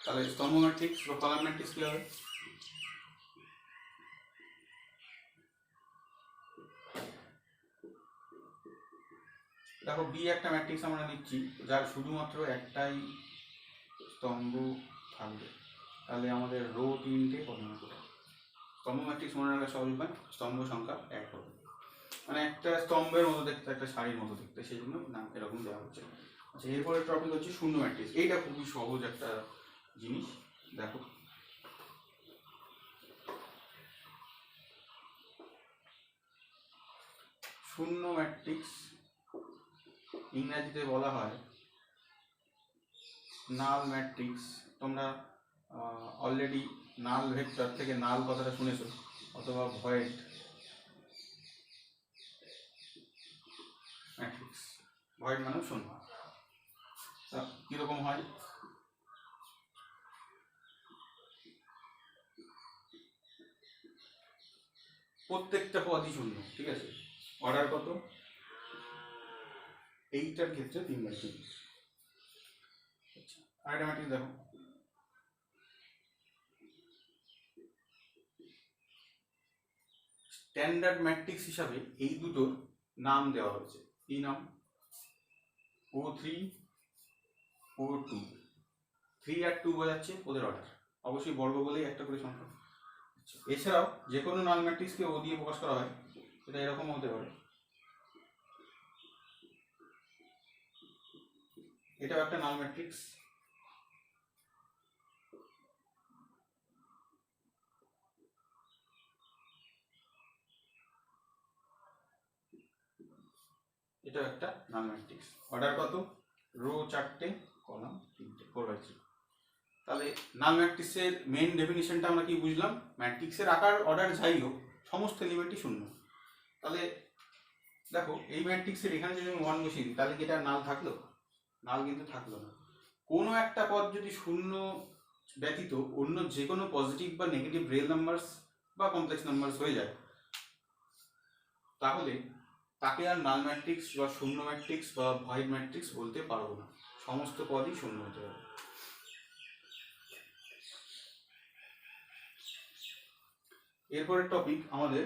তাহলে স্তম্ভ ম্যাট্রিক্স বা কলাম ম্যাট্রিক্স কি হবে? দেখো বি একটা ম্যাট্রিক্স আমরা নিচ্ছি যার শুধুমাত্র একটাই স্তম্ভ থাকবে, তাহলে আমাদের রো 3টে কলাম 1টা। স্তম্ভ ম্যাট্রিক্স মনে রাখার সহজ উপায়, স্তম্ভ সংখ্যা 1 হবে, মানে একটা স্তম্ভের মতো দেখতে, একটা সারির মতো দেখতে, সেই জন্য নাম এরকম দেওয়া হচ্ছে। আচ্ছা, এরপরে টপিক হচ্ছে শূন্য ম্যাট্রিক্স। এইটা খুবই সহজ একটা জিনিস। দেখো শূন্য ম্যাট্রিক্স ইংরেজিতে বলা হয় নাল ম্যাট্রিক্স। তোমরা অলরেডি নাল ভেক্টর থেকে নাল কথাটা শুনেছো, অথবা ভয়েড ম্যাট্রিক্স। ভয়েড মানে শূন্য। কিরকম হয়? প্রত্যেকটা পদই শূন্য, ঠিক আছে। অর্ডার কত? এইটার ক্ষেত্রে 3/3। আচ্ছা, আরেকটা ম্যাট্রিক্স দেখো, স্ট্যান্ডার্ড ম্যাট্রিক্স হিসাবে এই দুটোর নাম দেওয়া হয়েছে। কি নাম? O3 O2। 3 আর 2 বোঝাচ্ছে ওদের অর্ডার, অবশ্যই বর্গ বলেই একটা করে সংখ্যা। এছাড়াও যে কোনো নাল ম্যাট্রিক্সকে ও দিয়ে প্রকাশ করা হয়, সেটা এরকম হতে পারে। এটাও একটা নাল ম্যাট্রিক্স। এটাও একটা নাল ম্যাট্রিক্স। অর্ডার কত? রো 4টে, কলাম 3টে, 4/3। তাহলে নাল ম্যাট্রিক্সের মেইন ডেফিনিশনটা আমরা কি বুঝলাম? ম্যাট্রিক্সের আকার অর্ডার যাই হোক, সমস্ত এলিমেন্টই শূন্য। তাহলে দেখো, এই ম্যাট্রিক্সের এখানে যদি আমি 1 বসিয়ে দিই, তাহলে কি এটা নাল থাকলো? নাল কিন্তু থাকলো না। কোনো একটা পদ যদি শূন্য ব্যতীত অন্য যে কোনো পজিটিভ বা নেগেটিভ রিয়েল নাম্বারস বা কমপ্লেক্স নাম্বারস হয়ে যায়, তাহলে তাকে আর নাল ম্যাট্রিক্স বা শূন্য ম্যাট্রিক্স বা ভয়েড ম্যাট্রিক্স বলতে পারবো না। সমস্ত পদই শূন্য হতে হবে। এরপরের টপিক আমাদের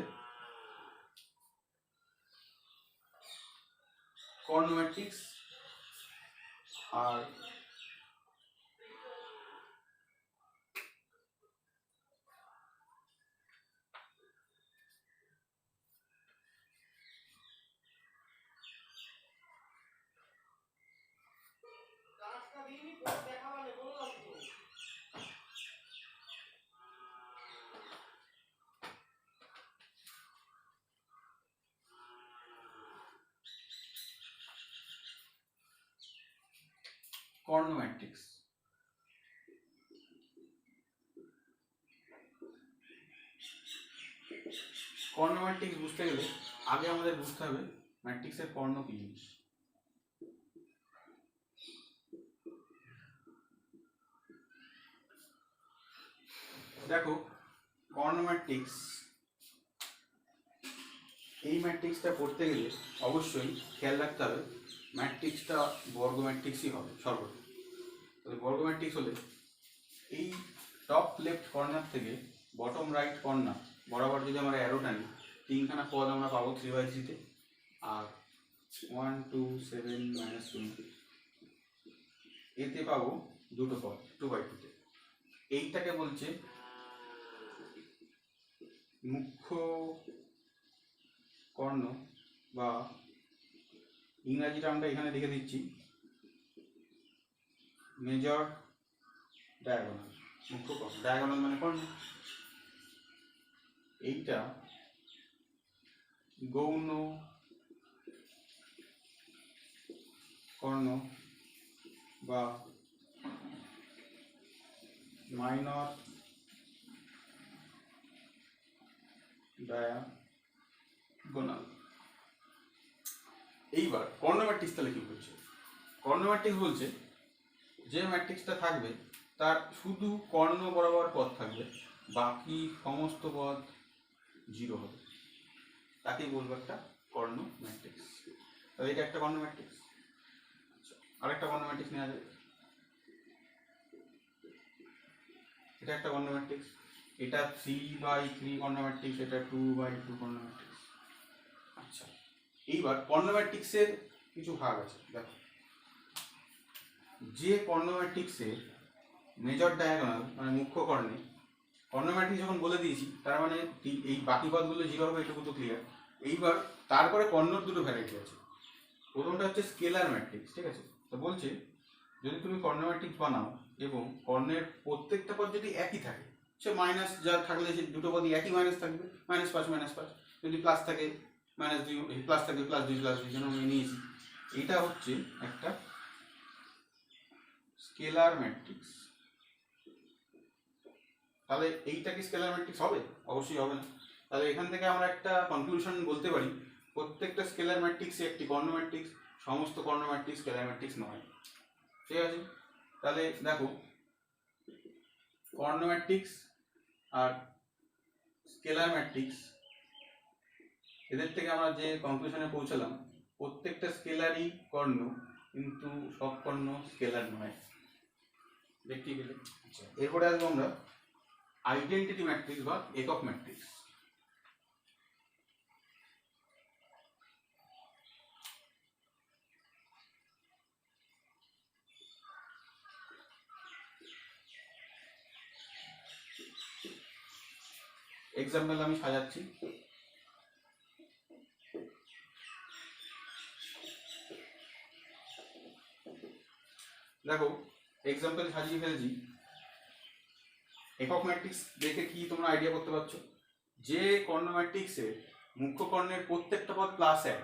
কর্ণ ম্যাট্রিক্স আর কর্ণ ম্যাট্রিক্স। কর্ণ ম্যাট্রিক্স বুঝতে গেলে আগে আমাদের বুঝতে হবে ম্যাট্রিক্সের কর্ণ কি জিনিস। দেখো, কর্ণ ম্যাট্রিক্স, এই ম্যাট্রিক্সটা পড়তে গেলে অবশ্যই খেয়াল রাখতে হবে ম্যাট্রিক্সটা বর্গ ম্যাট্রিক্সই হবে সর্বদা। তাহলে বর্গ ম্যাট্রিক্স হলে এই টপ লেফট কর্নার থেকে বটম রাইট কর্নার বরাবর যদি আমরা অ্যারো টানি, 3খানা পদ আমরা পাবো 3/3-তে, আর 1 2 7 -2 এতে পাবো দুটো পদ 2/2-তে। এইটাকে বলছে মুখ্য কর্ণ, বা ইংরাজি টার্মটা এখানে লিখে দিচ্ছি মেজর ডায়াগোনাল। মুখ্য কর্ণ, ডায়াগোনাল মানে কর্ণ। এইটা গৌণ কর্ণ বা মাইনর ডায়াগোনাল। এইবার কর্ণ ম্যাট্রিক্স তাহলে কি বলছে? কর্ণ ম্যাট্রিক্স বলছে যে ম্যাট্রিক্সটা থাকবে তার শুধু কর্ণ বরাবর পদ থাকবে, বাকি সমস্ত পদ 0 হবে, তাকেই বলবো একটা কর্ণ ম্যাট্রিক্স। তাহলে এটা একটা কর্ণ ম্যাট্রিক্স। আরেকটা কর্ণ ম্যাট্রিক্স নেওয়া যাবে, এটা একটা কর্ণ ম্যাট্রিক্স। এটা 3/3 কর্ণ ম্যাট্রিক্স, এটা 2/2 কর্ণ ম্যাট্রিক্স। আচ্ছা, এইবার কর্ণ ম্যাট্রিক্সের কিছু ভাগ আছে। দেখো, যে কর্ণ ম্যাট্রিক্সের মেজর ডায়াগোনাল মানে মুখ্য কর্ণে, কর্ণ ম্যাট্রিক্স যখন বলে দিয়েছি তার মানে এই বাকি পদগুলো 0 হবে, এটুকু তো ক্লিয়ার। এইবার তারপরে কর্ণর দুটো ভ্যারাইটি আছে। প্রথমটা হচ্ছে স্কেলার ম্যাট্রিক্স, ঠিক আছে। তো বলছে যদি তুমি কর্ণ ম্যাট্রিক্স বানাও এবং কর্ণের প্রত্যেকটা পদ যদি একই থাকে, সে মাইনাস যা থাকলে সে দুটো পদই একই মাইনাস থাকবে, -5 -5। যদি প্লাস থাকে -2, প্লাস থাকবে +2 +2, যেন আমি নিয়েছি। এটা হচ্ছে একটা স্কেলার ম্যাট্রিক্স। তাহলে এইটা কি স্কেলার ম্যাট্রিক্স হবে? অবশ্যই হবে না। তাহলে এখান থেকে আমরা একটা কনক্লুশন বলতে পারি, প্রত্যেকটা স্কেলার ম্যাট্রিক্সই একটি কর্ণ ম্যাট্রিক্স, সমস্ত কর্ণ ম্যাট্রিক্স স্কেলার ম্যাট্রিক্স নয়। ঠিক আছে, তাহলে দেখো কর্ণ ম্যাট্রিক্স আর স্কেলার ম্যাট্রিক্স এদের থেকে আমরা যে কনক্লুশনে পৌঁছালাম, প্রত্যেকটা স্কেলারই কর্ণ, কিন্তু সব কর্ণ স্কেলার নয়। দেখতে পেলে? এরপরে আসবো আমরা আইডেন্টিটি ম্যাট্রিক্স বা একক ম্যাট্রিক্স। এক্সাম্পল আমি সাজাচ্ছি। দেখো এক্সাম্পল সাজিয়ে ফেলেছি। একক ম্যাট্রিক্স দেখে কি তোমরা আইডিয়া করতে পারছো? যে কর্ণ ম্যাট্রিক্সের মুখ্য কর্ণের প্রত্যেকটা পদ +1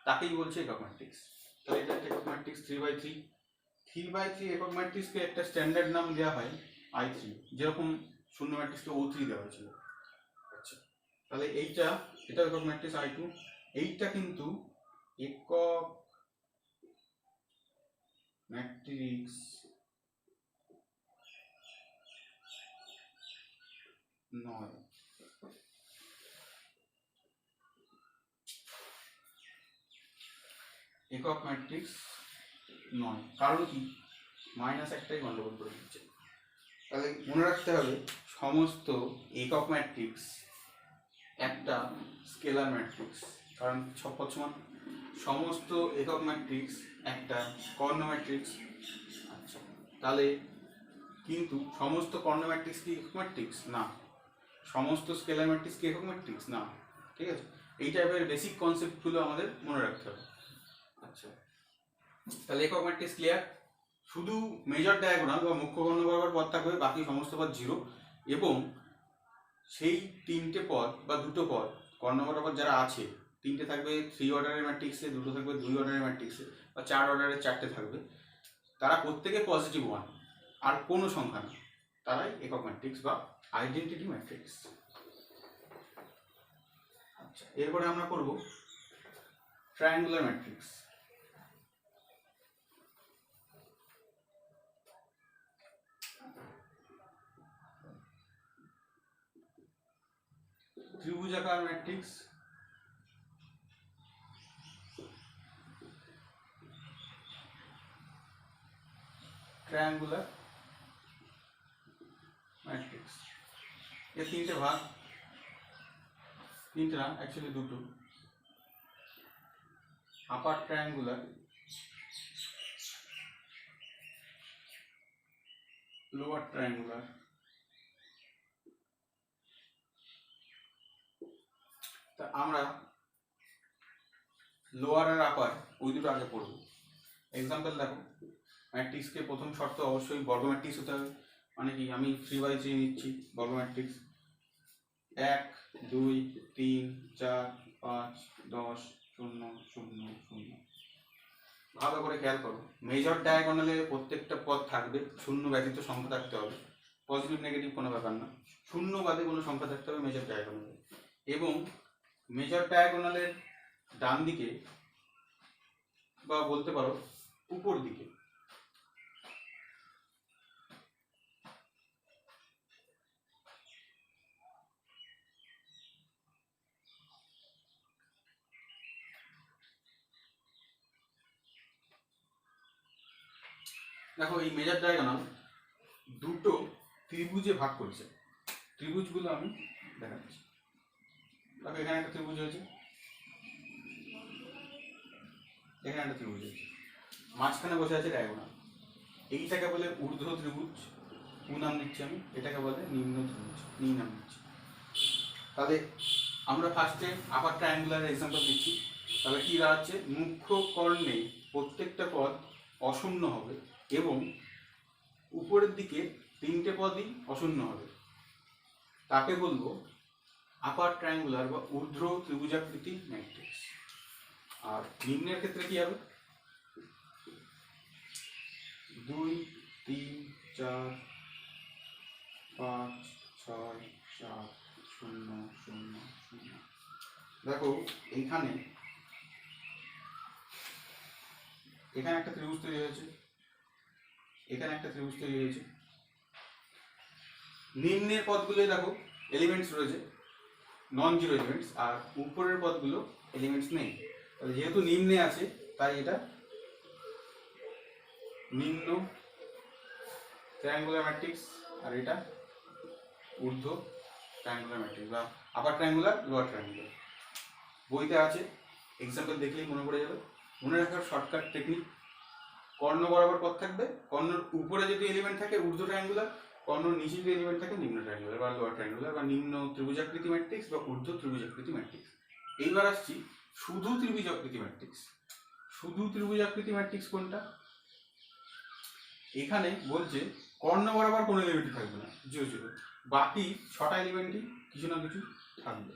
তাকেই বলছে একক ম্যাট্রিক্স। তাহলে এটা একক ম্যাট্রিক্স 3/3। 3/3 একক ম্যাট্রিক্সকে একটা স্ট্যান্ডার্ড নাম দেওয়া হয় I3, যেরকম শূন্য ম্যাট্রিক্সকে O3 দেওয়া হয়েছিল। আচ্ছা, তাহলে এটা একক ম্যাট্রিক্স I2। এইটা কিন্তু একক ম্যাট্রিক্স নয়। একক ম্যাট্রিক্স নয়, কারণ কি? -1টাই গন্ডগোল করে দিচ্ছে। তাহলে মনে রাখতে হবে সমস্ত একক ম্যাট্রিক্স একটা স্কেলার ম্যাট্রিক্স, কারণ সব পদ সমান। সমস্ত একক ম্যাট্রিক্স একটা কর্ণ ম্যাট্রিক্স। আচ্ছা, তাহলে কিন্তু সমস্ত কর্ণ ম্যাট্রিক্স কি একক ম্যাট্রিক্স? না। সমস্ত স্কেলার ম্যাট্রিক্স কি একক ম্যাট্রিক্স? না। ঠিক আছে, এই টাইপের বেসিক কনসেপ্টগুলো আমাদের মনে রাখতে হবে। আচ্ছা, তাহলে একক ম্যাট্রিক্স ক্লিয়ার। শুধু মেজর ডায়াগোনাল বা মুখ্য কর্ণ বরাবর পদ থাকবে, বাকি সমস্ত পদ 0, এবং সেই তিনটে পদ বা দুটো পদ কর্ণ বরাবর যারা আছে, তিনটে থাকবে 3 অর্ডারের ম্যাট্রিক্সে, দুটো থাকবে 2 অর্ডারের ম্যাট্রিক্সে, বা 4 অর্ডারের 4টে থাকবে, তারা প্রত্যেকে +1 আর কোনো সংখ্যা না, তারাই একক ম্যাট্রিক্স বা আইডেন্টিটি ম্যাট্রিক্স। আচ্ছা, এরপরে আমরা করব ট্রায়াঙ্গুলার ম্যাট্রিক্স। ত্রিভুজাকার ম্যাট্রিক্স, ট্রায়াঙ্গুলার ম্যাট্রিক্স। এর তিনটে ভাগ, তিনটে না অ্যাকচুয়ালি দুটো। Upper triangular, lower triangular. তা আমরা লোয়ার আর আপার ওই দুটো আগে পড়বো। এক্সাম্পল দেখো, ম্যাট্রিক্সকে প্রথম শর্ত অবশ্যই বর্গ ম্যাট্রিক্স হতে হবে। মানে কি, আমি 3/3 নিচ্ছি বর্গ ম্যাট্রিক্স। 1 2 3 4 5 10 0 0 0। ভালো করে খেয়াল করো, মেজর ডায়াগোনালে প্রত্যেকটা পদ থাকবে, শূন্য ব্যতীত সংখ্যা থাকতে হবে। পজিটিভ নেগেটিভ কোনো ব্যাপার না, শূন্য বাদে কোনো সংখ্যা থাকতে হবে মেজর ডায়াগোনালে। এবং মেজর ডায়াগোনালের ডান দিকে, বা বলতে পারো উপর দিকে, দেখো এই মেজর ডায়াগোনাল দুটো ত্রিভুজে ভাগ করেছে। ত্রিভুজগুলো আমি দেখাচ্ছি। দেখো এখানে একটা ত্রিভুজ হয়েছে, এখানে একটা ত্রিভুজ হয়েছে, মাঝখানে বসে আছে ডায়াগোনাল। এইটাকে বলে ঊর্ধ্ব ত্রিভুজ, উ নাম দিচ্ছি আমি। এটাকে বলে নিম্ন ত্রিভুজ, নি নাম দিচ্ছি। তাহলে আমরা ফার্স্টে আপার ট্রায়াঙ্গুলার এক্সাম্পল দিচ্ছি। তাহলে কি দাঁড়াচ্ছে? মুখ্য কর্ণে প্রত্যেকটা পদ অশূন্য হবে এবং উপরের দিকে তিনটে পদই অশূন্য হবে, তাকে বলবো আপার ট্রায়াঙ্গুলার বা ঊর্ধ্ব ত্রিভুজাকৃতি ম্যাট্রিক্স। আর নিম্নের ক্ষেত্রে কি হবে? 2 3 4 5 4 0 0 0। দেখো এখানে একটা ত্রিভুজ তৈরি হয়েছে, এখানে একটা ত্রিভুজ তৈরি হয়েছে। নিম্নের পদগুলো দেখো এলিমেন্টস রয়েছে, নন জিরো এলিমেন্টস, আর উপরের পদগুলো এলিমেন্টস নেই। তাহলে যেহেতু নিম্নে আছে তাই এটা নিম্ন ট্রায়াঙ্গুলার ম্যাট্রিক্স, আর এটা ঊর্ধ্ব ট্রায়াঙ্গুলার ম্যাট্রিক্স বা আপার ট্রায়াঙ্গুলার লোয়ার ট্রায়াঙ্গুলার। বইতে আছে, এক্সাম্পল দেখলেই মনে পড়ে যাবে। মনে রাখার শর্টকাট টেকনিক, কর্ণ বরাবর পথ থাকবে, কর্ণর উপরে যদি এলিমেন্ট থাকে ঊর্ধ্ব ট্রায়াঙ্গুলার, কর্ণর নিচে যদি এলিমেন্ট থাকে নিম্ন ট্রায়াঙ্গুলার বা লোয়ার ট্রায়াঙ্গুলার বা নিম্ন ত্রিভুজাকৃতি ম্যাট্রিক্স বা ঊর্ধ্ব ত্রিভুজাকৃতি ম্যাট্রিক্স। এইবার আসছি শুধু ত্রিভুজাকৃতি ম্যাট্রিক্স। শুধু ত্রিভুজাকৃতি ম্যাট্রিক্স কোনটা? এখানে বলছে কর্ণ বরাবর কোনো এলিমেন্টই থাকবে না, 0 0, বাকি 6টা এলিমেন্টই কিছু না কিছু থাকবে।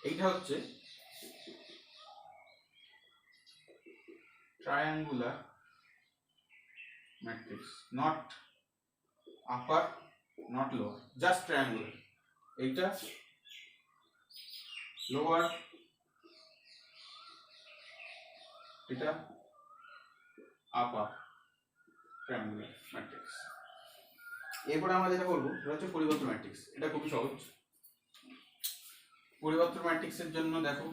এইটা হচ্ছে triangular matrix, not upper not lower, just triangular. এইটা lower, এটা upper triangular matrix। এরপরে আমরা যেটা করবো সেটা হচ্ছে পরিবর্তন ম্যাট্রিক্স। এটা খুবই সহজ। পরিবর্তন ম্যাট্রিক্সের জন্য দেখো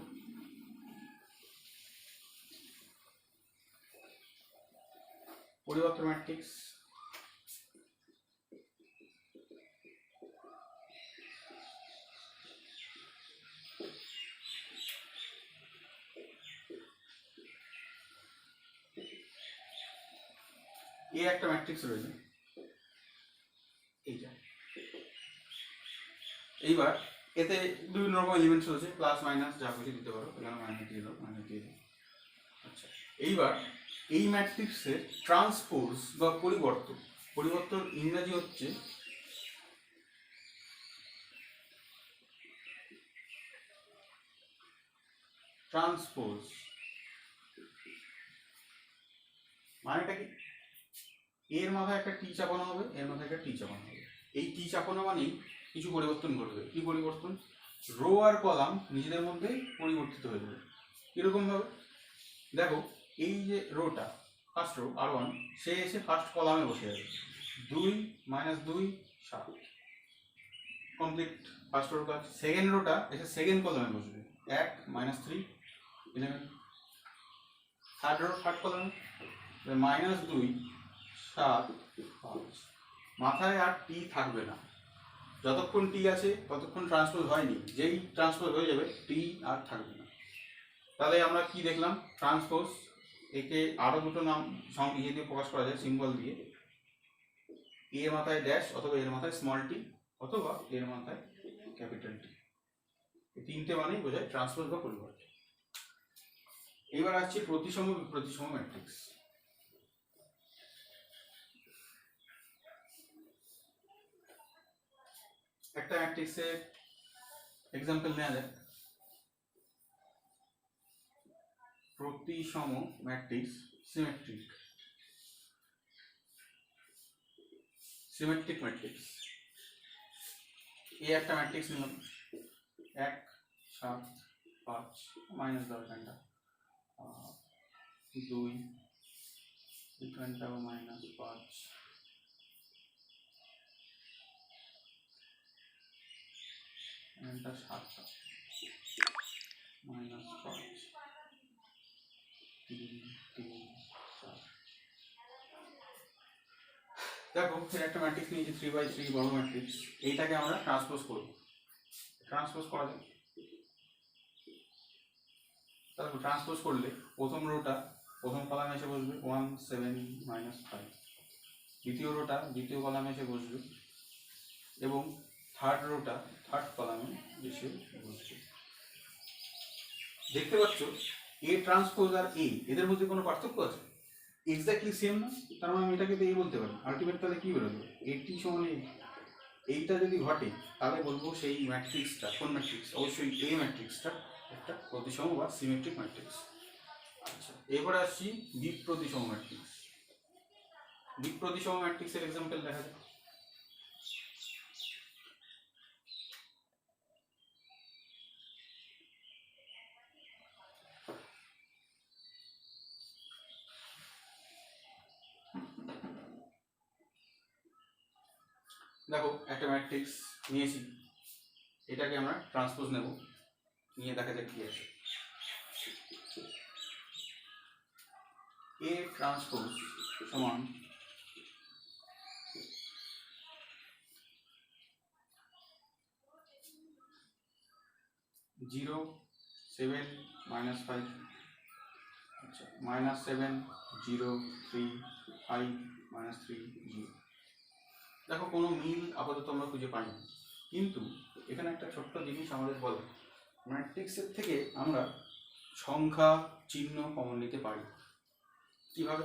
পরিবর্তন ম্যাট্রিক্স এ একটা ম্যাট্রিক্স রয়েছে এইটা। এইবার এতে বিভিন্ন রকম এলিমেন্টস রয়েছে, প্লাস মাইনাস যা কিছু দিতে পারো, এখানে মাইনাস দিয়ে দাও, মাইনাস দিয়ে দাও। আচ্ছা, এইবার এই ম্যাট্রিক্সের ট্রান্সপোজ বা পরিবর্তন, পরিবর্তন ইংরেজি হচ্ছে ট্রান্সপোজ। মানেটা কি? এর মাথায় একটা টি চাপানো হবে, এর মাথায় একটা টি চাপানো হবে। এই টি চাপানো মানেই কিছু পরিবর্তন ঘটবে। কি পরিবর্তন? রো আর কলাম নিজেদের মধ্যে পরিবর্তিত হয়ে যাবে। কিরকম ভাবে? দেখো এই যে রোটা, ফার্স্ট রো R1, সে এসে ফার্স্ট কলামে বসে যাবে, 2 -2 7, কমপ্লিট ফার্স্ট রোর কাজ। সেকেন্ড রোটা এসে সেকেন্ড কলামে বসবে, 1 -3 11। থার্ড রো থার্ড কলামে -2 7 5। মাথায় আর টি থাকবে না, যতক্ষণ টি আছে ততক্ষণ ট্রান্সপোজ হয়নি। যেই ট্রান্সপোজ হয়ে যাবে টি আর থাকবে না। তাহলে আমরা কি দেখলাম? ট্রান্সপোজ, একে আরো দুটো নাম ইয়ে দিয়ে প্রকাশ করা যায়, সিম্বল দিয়ে। এর মাথায় ড্যাশ, অথবা এর মাথায় স্মল টি, অথবা এর মাথায় ক্যাপিটাল টি। এই তিনটে মানেই বোঝায় ট্রান্সপোজ বা পরিবর্তন। এবার আসছে প্রতিসম বিপ্রতিসম ম্যাট্রিক্স। একটা ম্যাট্রিক্সের এক্সাম্পল নেওয়া যায়। প্রতিসম ম্যাট্রিক্স, সিমেট্রিক, সিমেট্রিক ম্যাট্রিক্স। এই একটা ম্যাট্রিক্স নিলাম, 1 7 5 মাইনাস দাও এখানটা, 2 এখানটা -5, এখানটা 7 -5 3 3 4। দেখো ফের একটা ম্যাট্রিক্স নিয়েছি 3/3 বড় ম্যাট্রিক্স। এইটাকে আমরা ট্রান্সপোজ করব। ট্রান্সপোজ করা যায়। তারপর ট্রান্সপোজ করলে প্রথম রোটা প্রথম কলামে এসে বসবে 1 7 -5, দ্বিতীয় রোটা দ্বিতীয় কলামে এসে বসবে, এবং থার্ড রোটা থার্ড কলামে এসে বসবে। দেখতে পাচ্ছ এ ট্রান্সপোজ আর এ, এদের মধ্যে কোনো পার্থক্য আছে? এক্স্যাক্টলি সেম না? তার মানে আমি এটাকে তো এই বলতে পারি। আলটিমেট তাহলে কি বেরোবে? এটি সমান এই। এইটা যদি ঘটে তাহলে বলবো সেই ম্যাট্রিক্সটা কোন ম্যাট্রিক্স? অবশ্যই এই ম্যাট্রিক্সটা একটা প্রতিসম বা সিমেট্রিক ম্যাট্রিক্স। আচ্ছা, এবারে আসছি বিপ্রতিসম ম্যাট্রিক্স। বিপ্রতিসম ম্যাট্রিক্সের এক্সাম্পল দেখা যায়। দেখো একটা ম্যাট্রিক্স নিয়েছি, এটাকে আমরা ট্রান্সপোজ নেব, নিয়ে দেখা যাক কি আছে। এ ট্রান্সপোজ সমান 0 7 -5, আচ্ছা -7 0 3 5 -3 0। দেখো কোনো মিল আপাতত আমরা খুঁজে পাইনি, কিন্তু এখানে একটা ছোট্ট জিনিস আমাদের বলে, ম্যাট্রিক্সের থেকে আমরা সংখ্যা চিহ্ন কমন নিতে পারি। কিভাবে?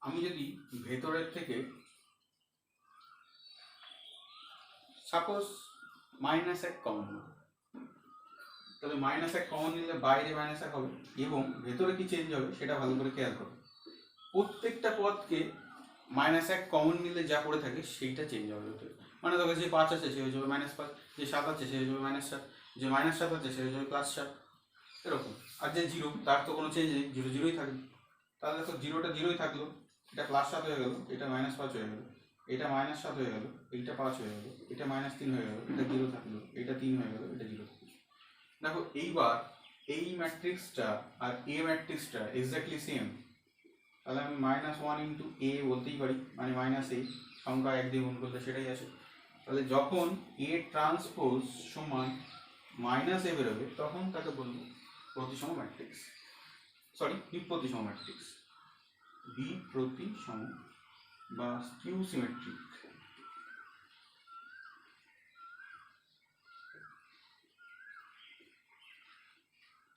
আমি যদি ভেতরের থেকে সাপোজ -1 কমন নেব, তাহলে -1 কমন নিলে বাইরে -1 হবে এবং ভেতরে কি চেঞ্জ হবে সেটা ভালো করে খেয়াল করো। প্রত্যেকটা পদকে -1 কমন নিলে যা পড়ে থাকে সেইটা চেঞ্জ হবে ভেতরে। মানে দেখো যে 5 আছে সে হয়ে যাবে -5, যে 7 আছে সে হয়ে যাবে -7, যে -7 আছে সে হয়ে যাবে +7, এরকম। আর যে 0 তার তো কোনো চেঞ্জ নেই, 0 0ই থাকবে। তাহলে দেখো 0টা 0ই থাকলো, এটা +7 হয়ে গেল, এটা -5 হয়ে গেল, এটা -7 হয়ে গেল, এইটা 5 হয়ে গেল, এটা -3 হয়ে গেল, এটা 0 থাকলো, এটা 3 হয়ে গেল, এটা 0 থাকলো। দেখো এইবার এই ম্যাট্রিক্সটা আর এ ম্যাট্রিক্সটা এক্স্যাক্টলি সেম, তাহলে আমি -1 ইন্টু এ বলতেই পারি, মানে -a, সংখ্যা 1 দিয়ে গুণ করলে সেটাই আসে। তাহলে যখন এ ট্রান্সপোজ সমান -a বেরোবে তখন তাকে বলবো প্রতিসম ম্যাট্রিক্স, সরি বিপ্রতিসম ম্যাট্রিক্স, বিপ্রতিসম বা skew symmetric.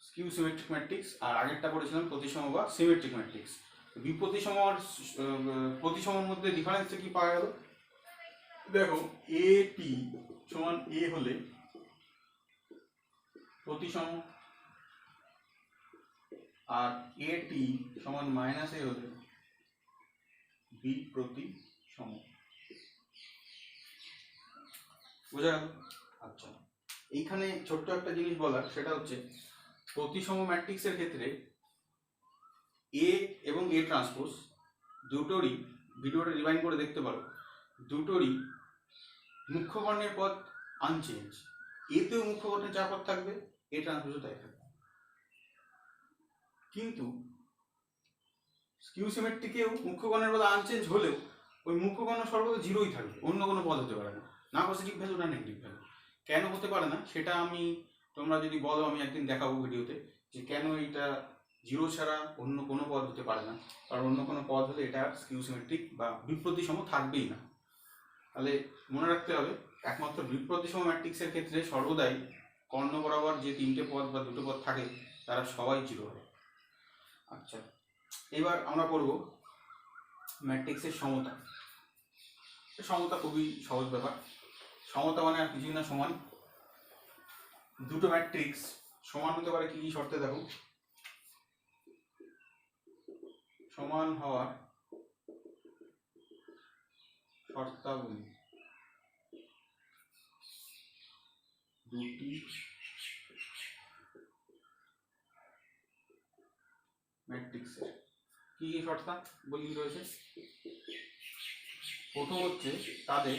Skew symmetric matrix, আর আগেরটা পড়েছিলাম প্রতিসম বা সিমেট্রিক ম্যাট্রিক্স। বিপ্রতিসম আর প্রতিসমের মধ্যে ডিফারেন্সটা কি পাওয়া গেল? দেখো এ টি সমান এ হলে প্রতিসম, আর এ টি সমান -a হলে বিপ্রতিসম। বোঝা গেল? আচ্ছা, এইখানে ছোট্ট একটা জিনিস বলার, সেটা হচ্ছে প্রতিসম ম্যাট্রিক্সের ক্ষেত্রে এ এবং এ ট্রান্সপোজ দুটোরই, ভিডিওটা রিভাইন্ড করে দেখতে পারো, দুটোরই মুখ্য বর্ণের পদ আনচেঞ্জ। এতেও মুখ্য বর্ণের যা পদ থাকবে এ ট্রান্সপোজও তাই থাকবে, কিন্তু স্কিউ সিমেট্রিকেও মুখ্য বর্ণের পদ আনচেঞ্জ হলেও ওই মুখ্য বর্ণ সর্বদা 0ই থাকবে, অন্য কোনো পদ হতে পারে না, না পজিটিভ ভ্যালু না নেগেটিভ ভ্যালু। কেন হতে পারে না সেটা আমি, তোমরা যদি বলো আমি একদিন দেখাবো ভিডিওতে, যে কেন এইটা 0 ছাড়া অন্য কোনো পদ হতে পারে না, কারণ অন্য কোনো পদ হলে এটা স্কিউ সিমেট্রিক বা বিপ্রতিসম থাকবেই না। তাহলে মনে রাখতে হবে একমাত্র বিপ্রতিসম ম্যাট্রিক্সের ক্ষেত্রে সর্বদাই কর্ণ বরাবর যে 3টে পদ বা 2টো পদ থাকে তারা সবাই 0 হয়। আচ্ছা, এবার আমরা পড়ব ম্যাট্রিক্সের সমতা। সমতা খুবই সহজ ব্যাপার। সমতা মানে আর কিছুই না, সমান। দুটো ম্যাট্রিক্স সমান হতে পারে কি কি শর্তে? দেখো, সমান হওয়ার শর্তাবলী দুটি ম্যাট্রিক্সের কি কি শর্তাবলী রয়েছে? প্রথম হচ্ছে তাদের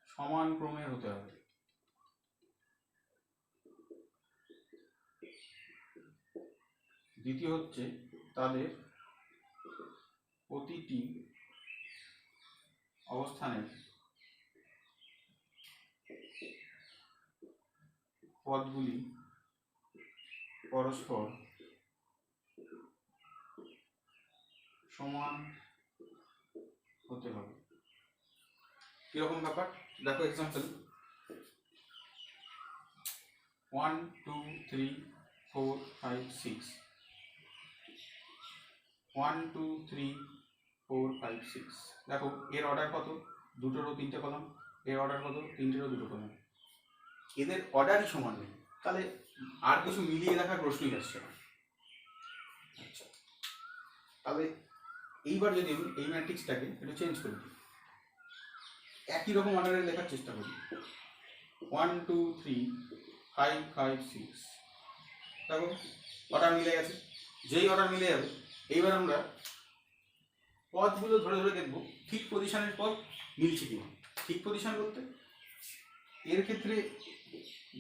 সমান ক্রমের হতে হবে। দ্বিতীয় হচ্ছে তাদের প্রতিটি অবস্থানের পদগুলি পরস্পর সমান হতে হবে। কিরকম ব্যাপার? দেখো এক্সাম্পল, 1 2 3 4 5 6, 1 2 3 4 5 6। দেখো এর অর্ডার কত? দুটোরও 3টে কলাম। এর অর্ডার কত? 3টেরও 2টো কলাম। এদের অর্ডারই সমান নেই, তাহলে আর কিছু মিলিয়ে দেখার প্রশ্নই আসছে না। আচ্ছা, তাহলে এইবার যদি আমি এই ম্যাট্রিক্সটাকে একটু চেঞ্জ করি, একই রকম অর্ডারে লেখার চেষ্টা করি, 1 2 3 5 5 6। দেখো অর্ডার মিলে গেছে। যেই অর্ডার মিলে যাবে এইবার আমরা পদগুলো ধরে ধরে দেখবো ঠিক পজিশনের পদ মিলছে কিনা। ঠিক পজিশন বলতে এর ক্ষেত্রে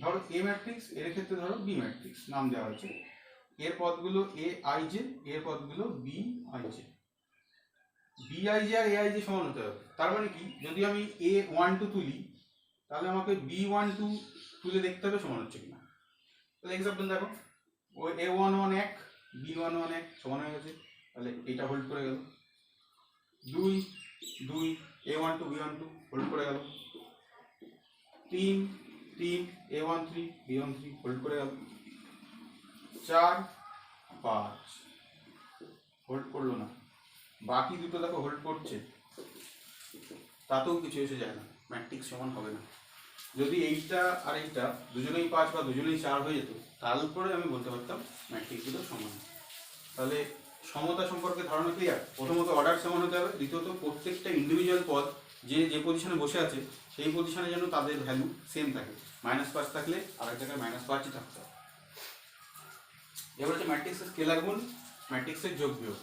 ধরো এ ম্যাট্রিক্স, এর ক্ষেত্রে ধরো বি ম্যাট্রিক্স নাম দেওয়া হয়েছে। এর পদগুলো এ আই জে, এর পদগুলো B I J. B I J আর এ আই জে সমান হতে হবে। তার মানে কি, যদি আমি এ 1 2 তুলি তাহলে আমাকে বি 1 2 তুলে দেখতে হবে সমান হচ্ছে কিনা। তাহলে এক্সাম্পল দেখো, ও এ 1 1 1, বি 1 1 1 সমান হয়ে গেছে, তাহলে এটা হোল্ড করে গেল। 2 2, এ 1 2 বি 1 2 হোল্ড করে গেল। 3 3, এ 1 3 বি 1 3 হোল্ড করে গেল। 4 5 হোল্ড করলো না, বাকি দুটো দেখো হোল্ড করছে, তাতেও কিছু এসে যায় না, ম্যাট্রিক্স সমান হবে না। যদি এইটা আর এইটা দুজনেই 5 বা দুজনেই 4 হয়ে যেত তারপরে আমি বলতে পারতাম ম্যাট্রিক্স দুটো সমান। তাহলে সমতা সম্পর্কে ধারণা ক্লিয়ার। প্রথমত অর্ডার সমান হতে হবে, দ্বিতীয়ত প্রত্যেকটা ইন্ডিভিজুয়াল পদ যে যে পজিশনে বসে আছে সেই পজিশনে যেন তাদের ভ্যালু সেম থাকে। -5 থাকলে আর এক জায়গায় -5ই থাকতে হবে। এবার হচ্ছে ম্যাট্রিক্সের স্কেলার গুণ, ম্যাট্রিক্সের যোগ বিয়োগ।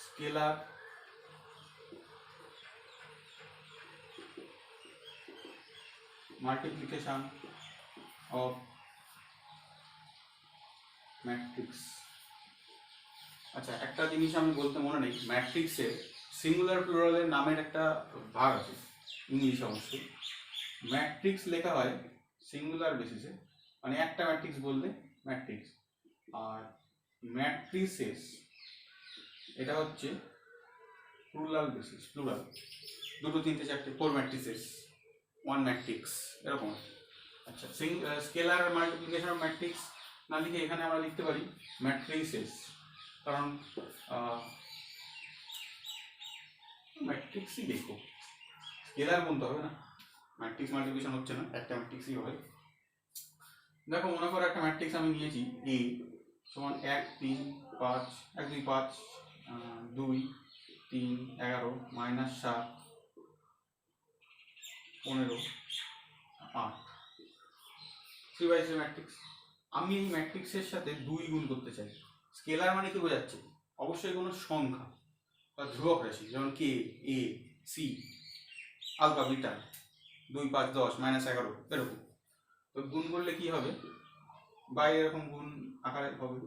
Scalar multiplication of matrix. আচ্ছা, একটা জিনিস আমি বলতে মনে নেই, ম্যাট্রিক্সের সিঙ্গুলার প্লুরালের নামের একটা ভাগ আছে ইংলিশ অবশ্যই। ম্যাট্রিক্স লেখা হয় সিঙ্গুলার বেসিসে, মানে একটা ম্যাট্রিক্স বললে ম্যাট্রিক্স। আর ম্যাট্রিসেস এটা হচ্ছে plural basis, plural, 2 3 4 4 matrices 1 matrix এরকম। আচ্ছা, স্কেলার মাল্টিপ্লিকেশন অফ ম্যাট্রিক্স না লিখে এখানে আমরা লিখতে পারি ম্যাট্রিসেস, কারণ ম্যাট্রিক্সই লিখো, স্কেলার বলতে হবে না, ম্যাট্রিক্স মাল্টিপ্লিকেশন হচ্ছে না, একটা ম্যাট্রিক্সই হবে। দেখো, মনে করো একটা ম্যাট্রিক্স আমি নিয়েছি এ সমান 1 3 5 1 2 5 2 3 11 -7 15 8 3x3 ম্যাট্রিক্স। আমি এই ম্যাট্রিক্সের সাথে 2 গুণ করতে চাই। স্কেলার মানে কি বোঝাচ্ছে? অবশ্যই কোনো সংখ্যা বা ধ্রুবক রাশি, যেমন কে, এ, সি, আলফা, বিটা, 2 5 10 -11 এরকম। তো গুণ করলে কি হবে? বা এরকম গুণ আকারে হবে।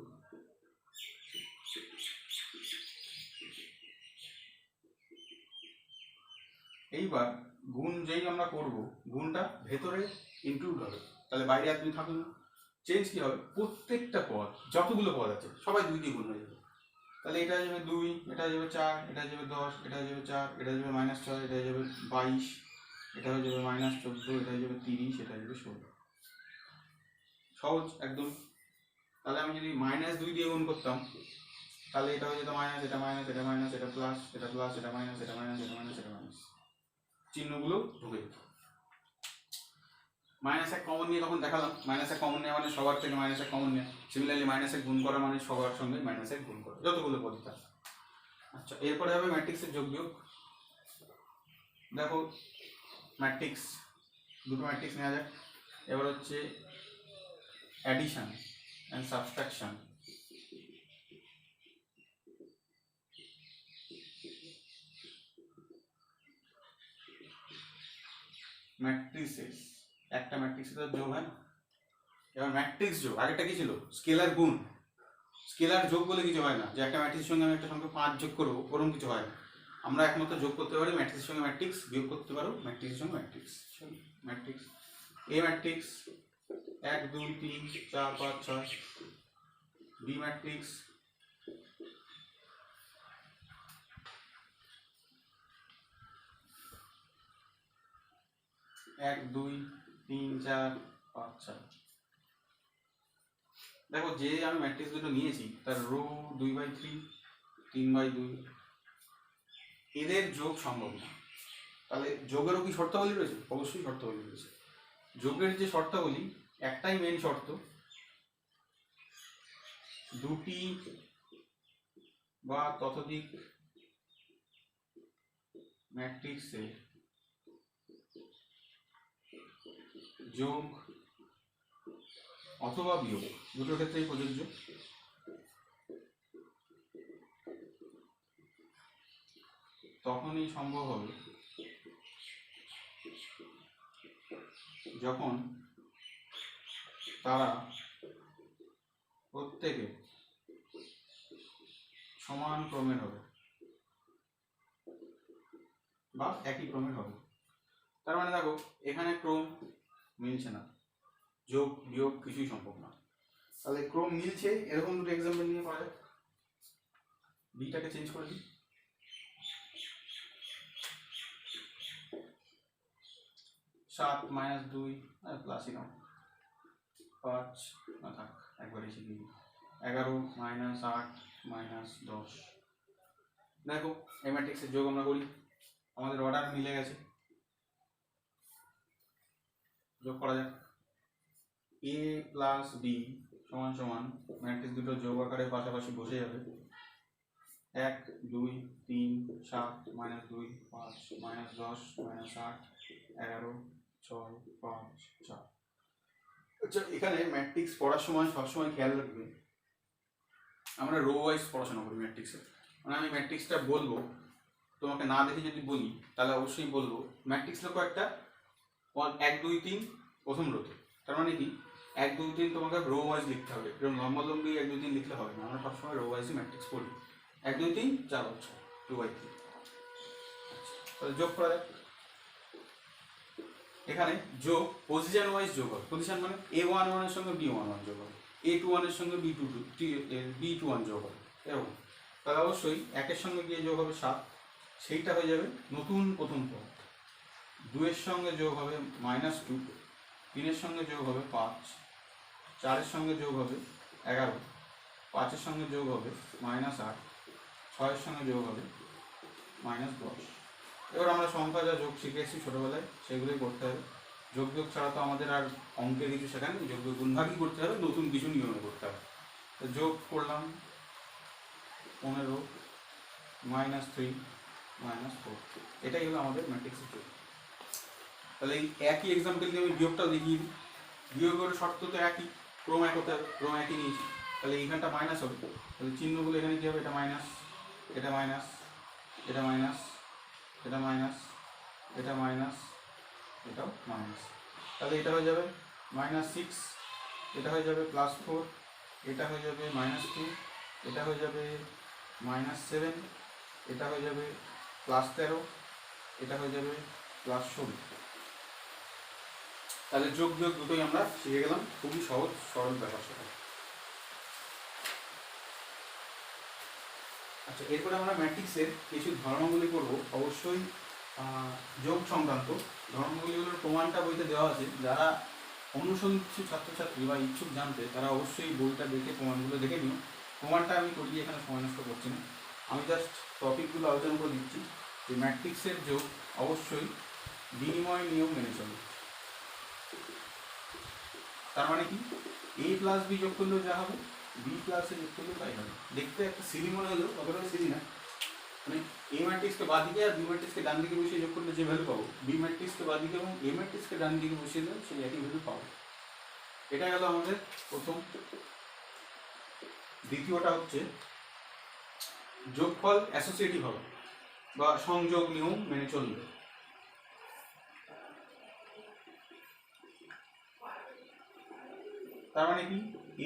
এইবার গুণ যেই আমরা করব, গুণটা ভেতরে ইনক্লুড হবে, তাহলে বাইরে আর 2 থাকবে না। চেঞ্জ কি হবে? প্রত্যেকটা পদ, যতগুলো পদ আছে সবাই 2 দিয়ে গুণ হয়ে যাবে। তাহলে এটা যাবে 2, এটা যাবে 4, এটা যাবে 10, এটা যাবে 4, এটা যাবে -6, এটা যাবে 22, এটা হয়ে যাবে -14, এটা যাবে 30, এটা যাবে 16। সহজ একদম। তাহলে আমি যদি -2 দিয়ে গুণ করতাম তাহলে এটা হয়ে যেত মাইনাস, এটা মাইনাস, এটা মাইনাস, এটা প্লাস, এটা প্লাস, এটা মাইনাস, এটা মাইনাস, এটা মাইনাস, এটা মাইনাস, চিহ্নগুলো ঢুকে যেত। -1 কমন নিয়ে তখন দেখালাম, -1 কমন নেওয়া মানে সবার থেকে -1 কমন নেওয়া। সিমিলারলি -1 গুণ করা মানে সবার সঙ্গে -1 গুণ করা, যতগুলো পদ থাকে। আচ্ছা, এরপরে হবে ম্যাট্রিক্সের যোগ বিয়োগ। দেখো, ম্যাট্রিক্স, দুটো ম্যাট্রিক্স নেওয়া যাক। এবার হচ্ছে অ্যাডিশন অ্যান্ড সাবট্রাকশন। ম্যাট্রিসেস, একটা ম্যাট্রিক্সের তো যোগ হয় না। এবার ম্যাট্রিক্স যোগ, আগেরটা কি ছিল? স্কেলার গুণ। স্কেলার যোগ বলে কিছু হয় না, যে একটা ম্যাট্রিক্সের সঙ্গে আমি একটা সংখ্যা 5 যোগ করবো, ওরকম কিছু হয় না। আমরা একমাত্র যোগ করতে পারি ম্যাট্রিক্সের সঙ্গে ম্যাট্রিক্স, বিয়োগ করতে পারো ম্যাট্রিক্সের সঙ্গে ম্যাট্রিক্স। ম্যাট্রিক্স এ ম্যাট্রিক্স 1 2 3 4 5 6, বি ম্যাট্রিক্স 1 2 3 4 5 6। দেখো, যে আমি ম্যাট্রিক্স দুটো নিয়েছি তার রো 2/3 3/2, এদের যোগ সম্ভব না। তাহলে যোগেরও কি শর্তাবলী রয়েছে? অবশ্যই শর্তাবলী রয়েছে। যোগের যে শর্তাবলী, একটাই মেন শর্ত, দুটি বা ততোধিক ম্যাট্রিক্সের যোগ অথবা বিয়োগ দুটোর ক্ষেত্রেই প্রযোজ্য। তখনই সম্ভব হবে যখন তারা প্রত্যেকে সমান ক্রমের হবে বা একই ক্রমের হবে। তার মানে দেখো এখানে ক্রম মিলছে না, যোগ বিয়োগ কিছুই সম্ভব না। তাহলে ক্রম মিলছে এরকম দুটো এক্সাম্পল নিয়ে করা যায়। বিটাকে চেঞ্জ করে দিই, 7 - 2 প্লাসই নাও, 5 না থাক একবার এসে দিই, 11 - 8 - 10। দেখো এই ম্যাট্রিক্সের যোগ আমরা করি, আমাদের অর্ডার মিলে গেছে, যোগ করা যাক। a প্লাস বি সমান সমান ম্যাট্রিক্স দুটো যোগ আকারে পাশাপাশি বসে যাবে, 1 2 3 7 - 2 5 - 10 - 8 11 6 5 4। আচ্ছা এখানে ম্যাট্রিক্স পড়ার সময় সবসময় খেয়াল রাখবে আমরা রো ওয়াইজ পড়াশোনা করি ম্যাট্রিক্সে। মানে আমি ম্যাট্রিক্সটা বলবো, তোমাকে না দেখে যদি বলি তাহলে অবশ্যই বলবো ম্যাট্রিক্স লক্ষ্য একটা 1 2 3 প্রথম রোতে। তার মানে কি 1 2 3 তোমাকে রো ওয়াইজ লিখতে হবে, এরকম লম্বালম্বি 1 2 3 লিখলে হবে না। আমরা সবসময় রো ওয়াইজই ম্যাট্রিক্স পড়ি, 1 2 3 4 6 2/3। তাহলে যোগ করা যাক। এখানে যোগ পজিশন ওয়াইজ যোগ হবে, পজিশন মানে a11 এর সঙ্গে b11 যোগ হবে, a21 এর সঙ্গে b21 যোগ হবে এরকম। তাহলে অবশ্যই 1 এর সঙ্গে গিয়ে যোগ হবে 7, সেইটা হয়ে যাবে নতুন প্রথম পদ। 2 এর সঙ্গে যোগ হবে -2, 3 এর সঙ্গে যোগ হবে 5, 4 এর সঙ্গে যোগ হবে 11, 5 এর সঙ্গে যোগ হবে -8, 6 এর সঙ্গে যোগ হবে -10। এবার আমরা সংখ্যা যা যোগ শিখে এসেছি ছোটোবেলায় সেগুলোই করতে হবে। যোগ যোগ ছাড়া তো আমাদের আর অঙ্কের কিছু শেখান, যোগ যোগ গুণভাগই করতে হবে, নতুন কিছু নিয়মে করতে হবে। তো যোগ করলাম 15 -3 -4, এটাই হলো আমাদের ম্যাট্রিক্সের যোগ। তাহলে এই একই এক্সাম্পল দিয়ে আমি বিয়োগটাও দেখিয়ে দিই। বিয়োগের শর্ত তো একই, ক্রম এক হতে হবে, ক্রম একই নিয়েছি। তাহলে এইখানটা মাইনাস হবে, তাহলে চিহ্নগুলো এখানে কী হবে, এটা মাইনাস, এটা মাইনাস, এটা মাইনাস, এটা মাইনাস, এটা মাইনাস, এটাও মাইনাস। তাহলে এটা হয়ে যাবে -6, এটা হয়ে যাবে +4, এটা হয়ে যাবে -2, এটা হয়ে যাবে -7, এটা হয়ে যাবে +13, এটা হয়ে যাবে +16। তাহলে যোগ বিয়োগ দুটোই আমরা শিখে গেলাম, খুবই সহজ সরল ব্যাপার সেটা। আচ্ছা এরপরে আমরা ম্যাট্রিক্সের কিছু ধর্মগুলি করব। অবশ্যই যোগ সংক্রান্ত ধর্মগুলিগুলোর প্রমাণটা বইতে দেওয়া আছে, যারা অনুসন্ধিৎসু ছাত্রছাত্রী বা ইচ্ছুক জানতে তারা অবশ্যই বইটা দেখে প্রমাণগুলো দেখে নিও। প্রমাণটা আমি করিয়ে এখানে সময় নষ্ট করছি না, আমি জাস্ট টপিকগুলো আলোচনা করে দিচ্ছি যে ম্যাট্রিক্সের যোগ অবশ্যই বিনিময় নিয়ম মেনে চলে। তার মানে কি a প্লাস বি যোগ করলেও যা হবে বি প্লাস এ যোগ করলেও তাই হবে। দেখতে একটা সিলি মনে হলেও অতটা সিলি না, মানে এ ম্যাট্রিক্সকে বাঁ দিকে আর বি ম্যাট্রিক্সকে ডান দিকে বসিয়ে যোগ করলে যে ভ্যালু পাবো, বি ম্যাট্রিক্সকে বাঁ দিকে এবং এ ম্যাট্রিক্সকে ডান দিকে বসিয়ে দেবো সেই একই ভ্যালু পাবো। এটা গেল আমাদের প্রথম। দ্বিতীয়টা হচ্ছে যোগফল অ্যাসোসিয়েটিভ হবে বা সংযোগ নিয়ম মেনে চলবে। তার মানে কি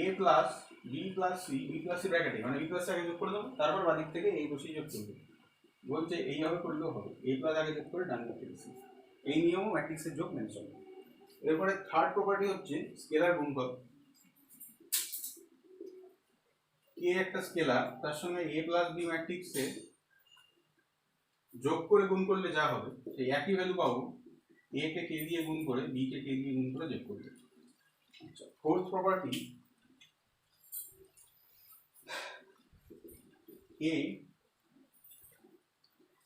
a plus B plus C, B plus C ব্র্যাকেটে মানে বি প্লাস আগে যোগ করে দেবো, তারপর বাদিক থেকে এই বসিয়ে যোগ করবে। বলছে এইভাবে করলেও হবে, a প্লাস আগে যোগ করে ডান দিক থেকে সি। এই নিয়ম ম্যাট্রিক্সের যোগ মেনে চলে। এরপরে থার্ড প্রপার্টি হচ্ছে স্কেলার গুণফল। কে একটা স্কেলার, তার সঙ্গে a প্লাস বি ম্যাট্রিক্সে যোগ করে গুণ করলে যা হবে সেই একই ভ্যালু পাবো a কে কে দিয়ে গুণ করে b কে কে দিয়ে গুণ করে যোগ করলে। আচ্ছা ফোর্থ প্রপার্টি, a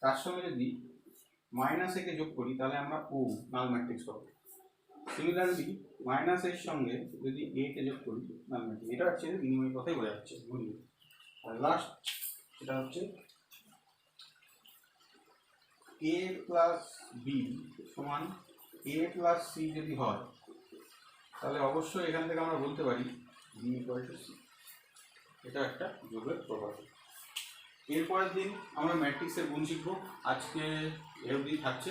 তার সঙ্গে যদি -a কে যোগ করি তাহলে আমরা ও নাল ম্যাট্রিক্স পাবো। সিমিলারলি এর সঙ্গে যদি a কে যোগ করি নাল ম্যাট্রিক্স। এটা হচ্ছে বিনিময় কথাই বোঝা যাচ্ছে বুঝলি। আর লাস্ট সেটা হচ্ছে a প্লাস বি সমান a প্লাস সি যদি হয় তাহলে অবশ্যই এখান থেকে আমরা বলতে পারি বি ইকুয়াল টু সি। এটা একটা যোগের প্রপার্টি। এরপরের দিন আমরা ম্যাট্রিক্সের গুণ শিখবো। আজকে এ অবধি থাকছে।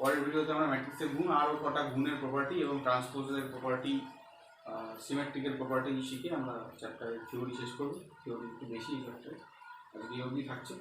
পরের ভিডিওতে আমরা ম্যাট্রিক্সের গুণ, আরও কটা গুণের প্রপার্টি এবং ট্রান্সপোজের প্রপার্টি, সিমেট্রিকের প্রপার্টি শিখে আমরা চ্যাপ্টারের থিওরি শেষ করবো। থিওরি একটু বেশি এই চ্যাপ্টারে। আজকে এ অবধি থাকছে।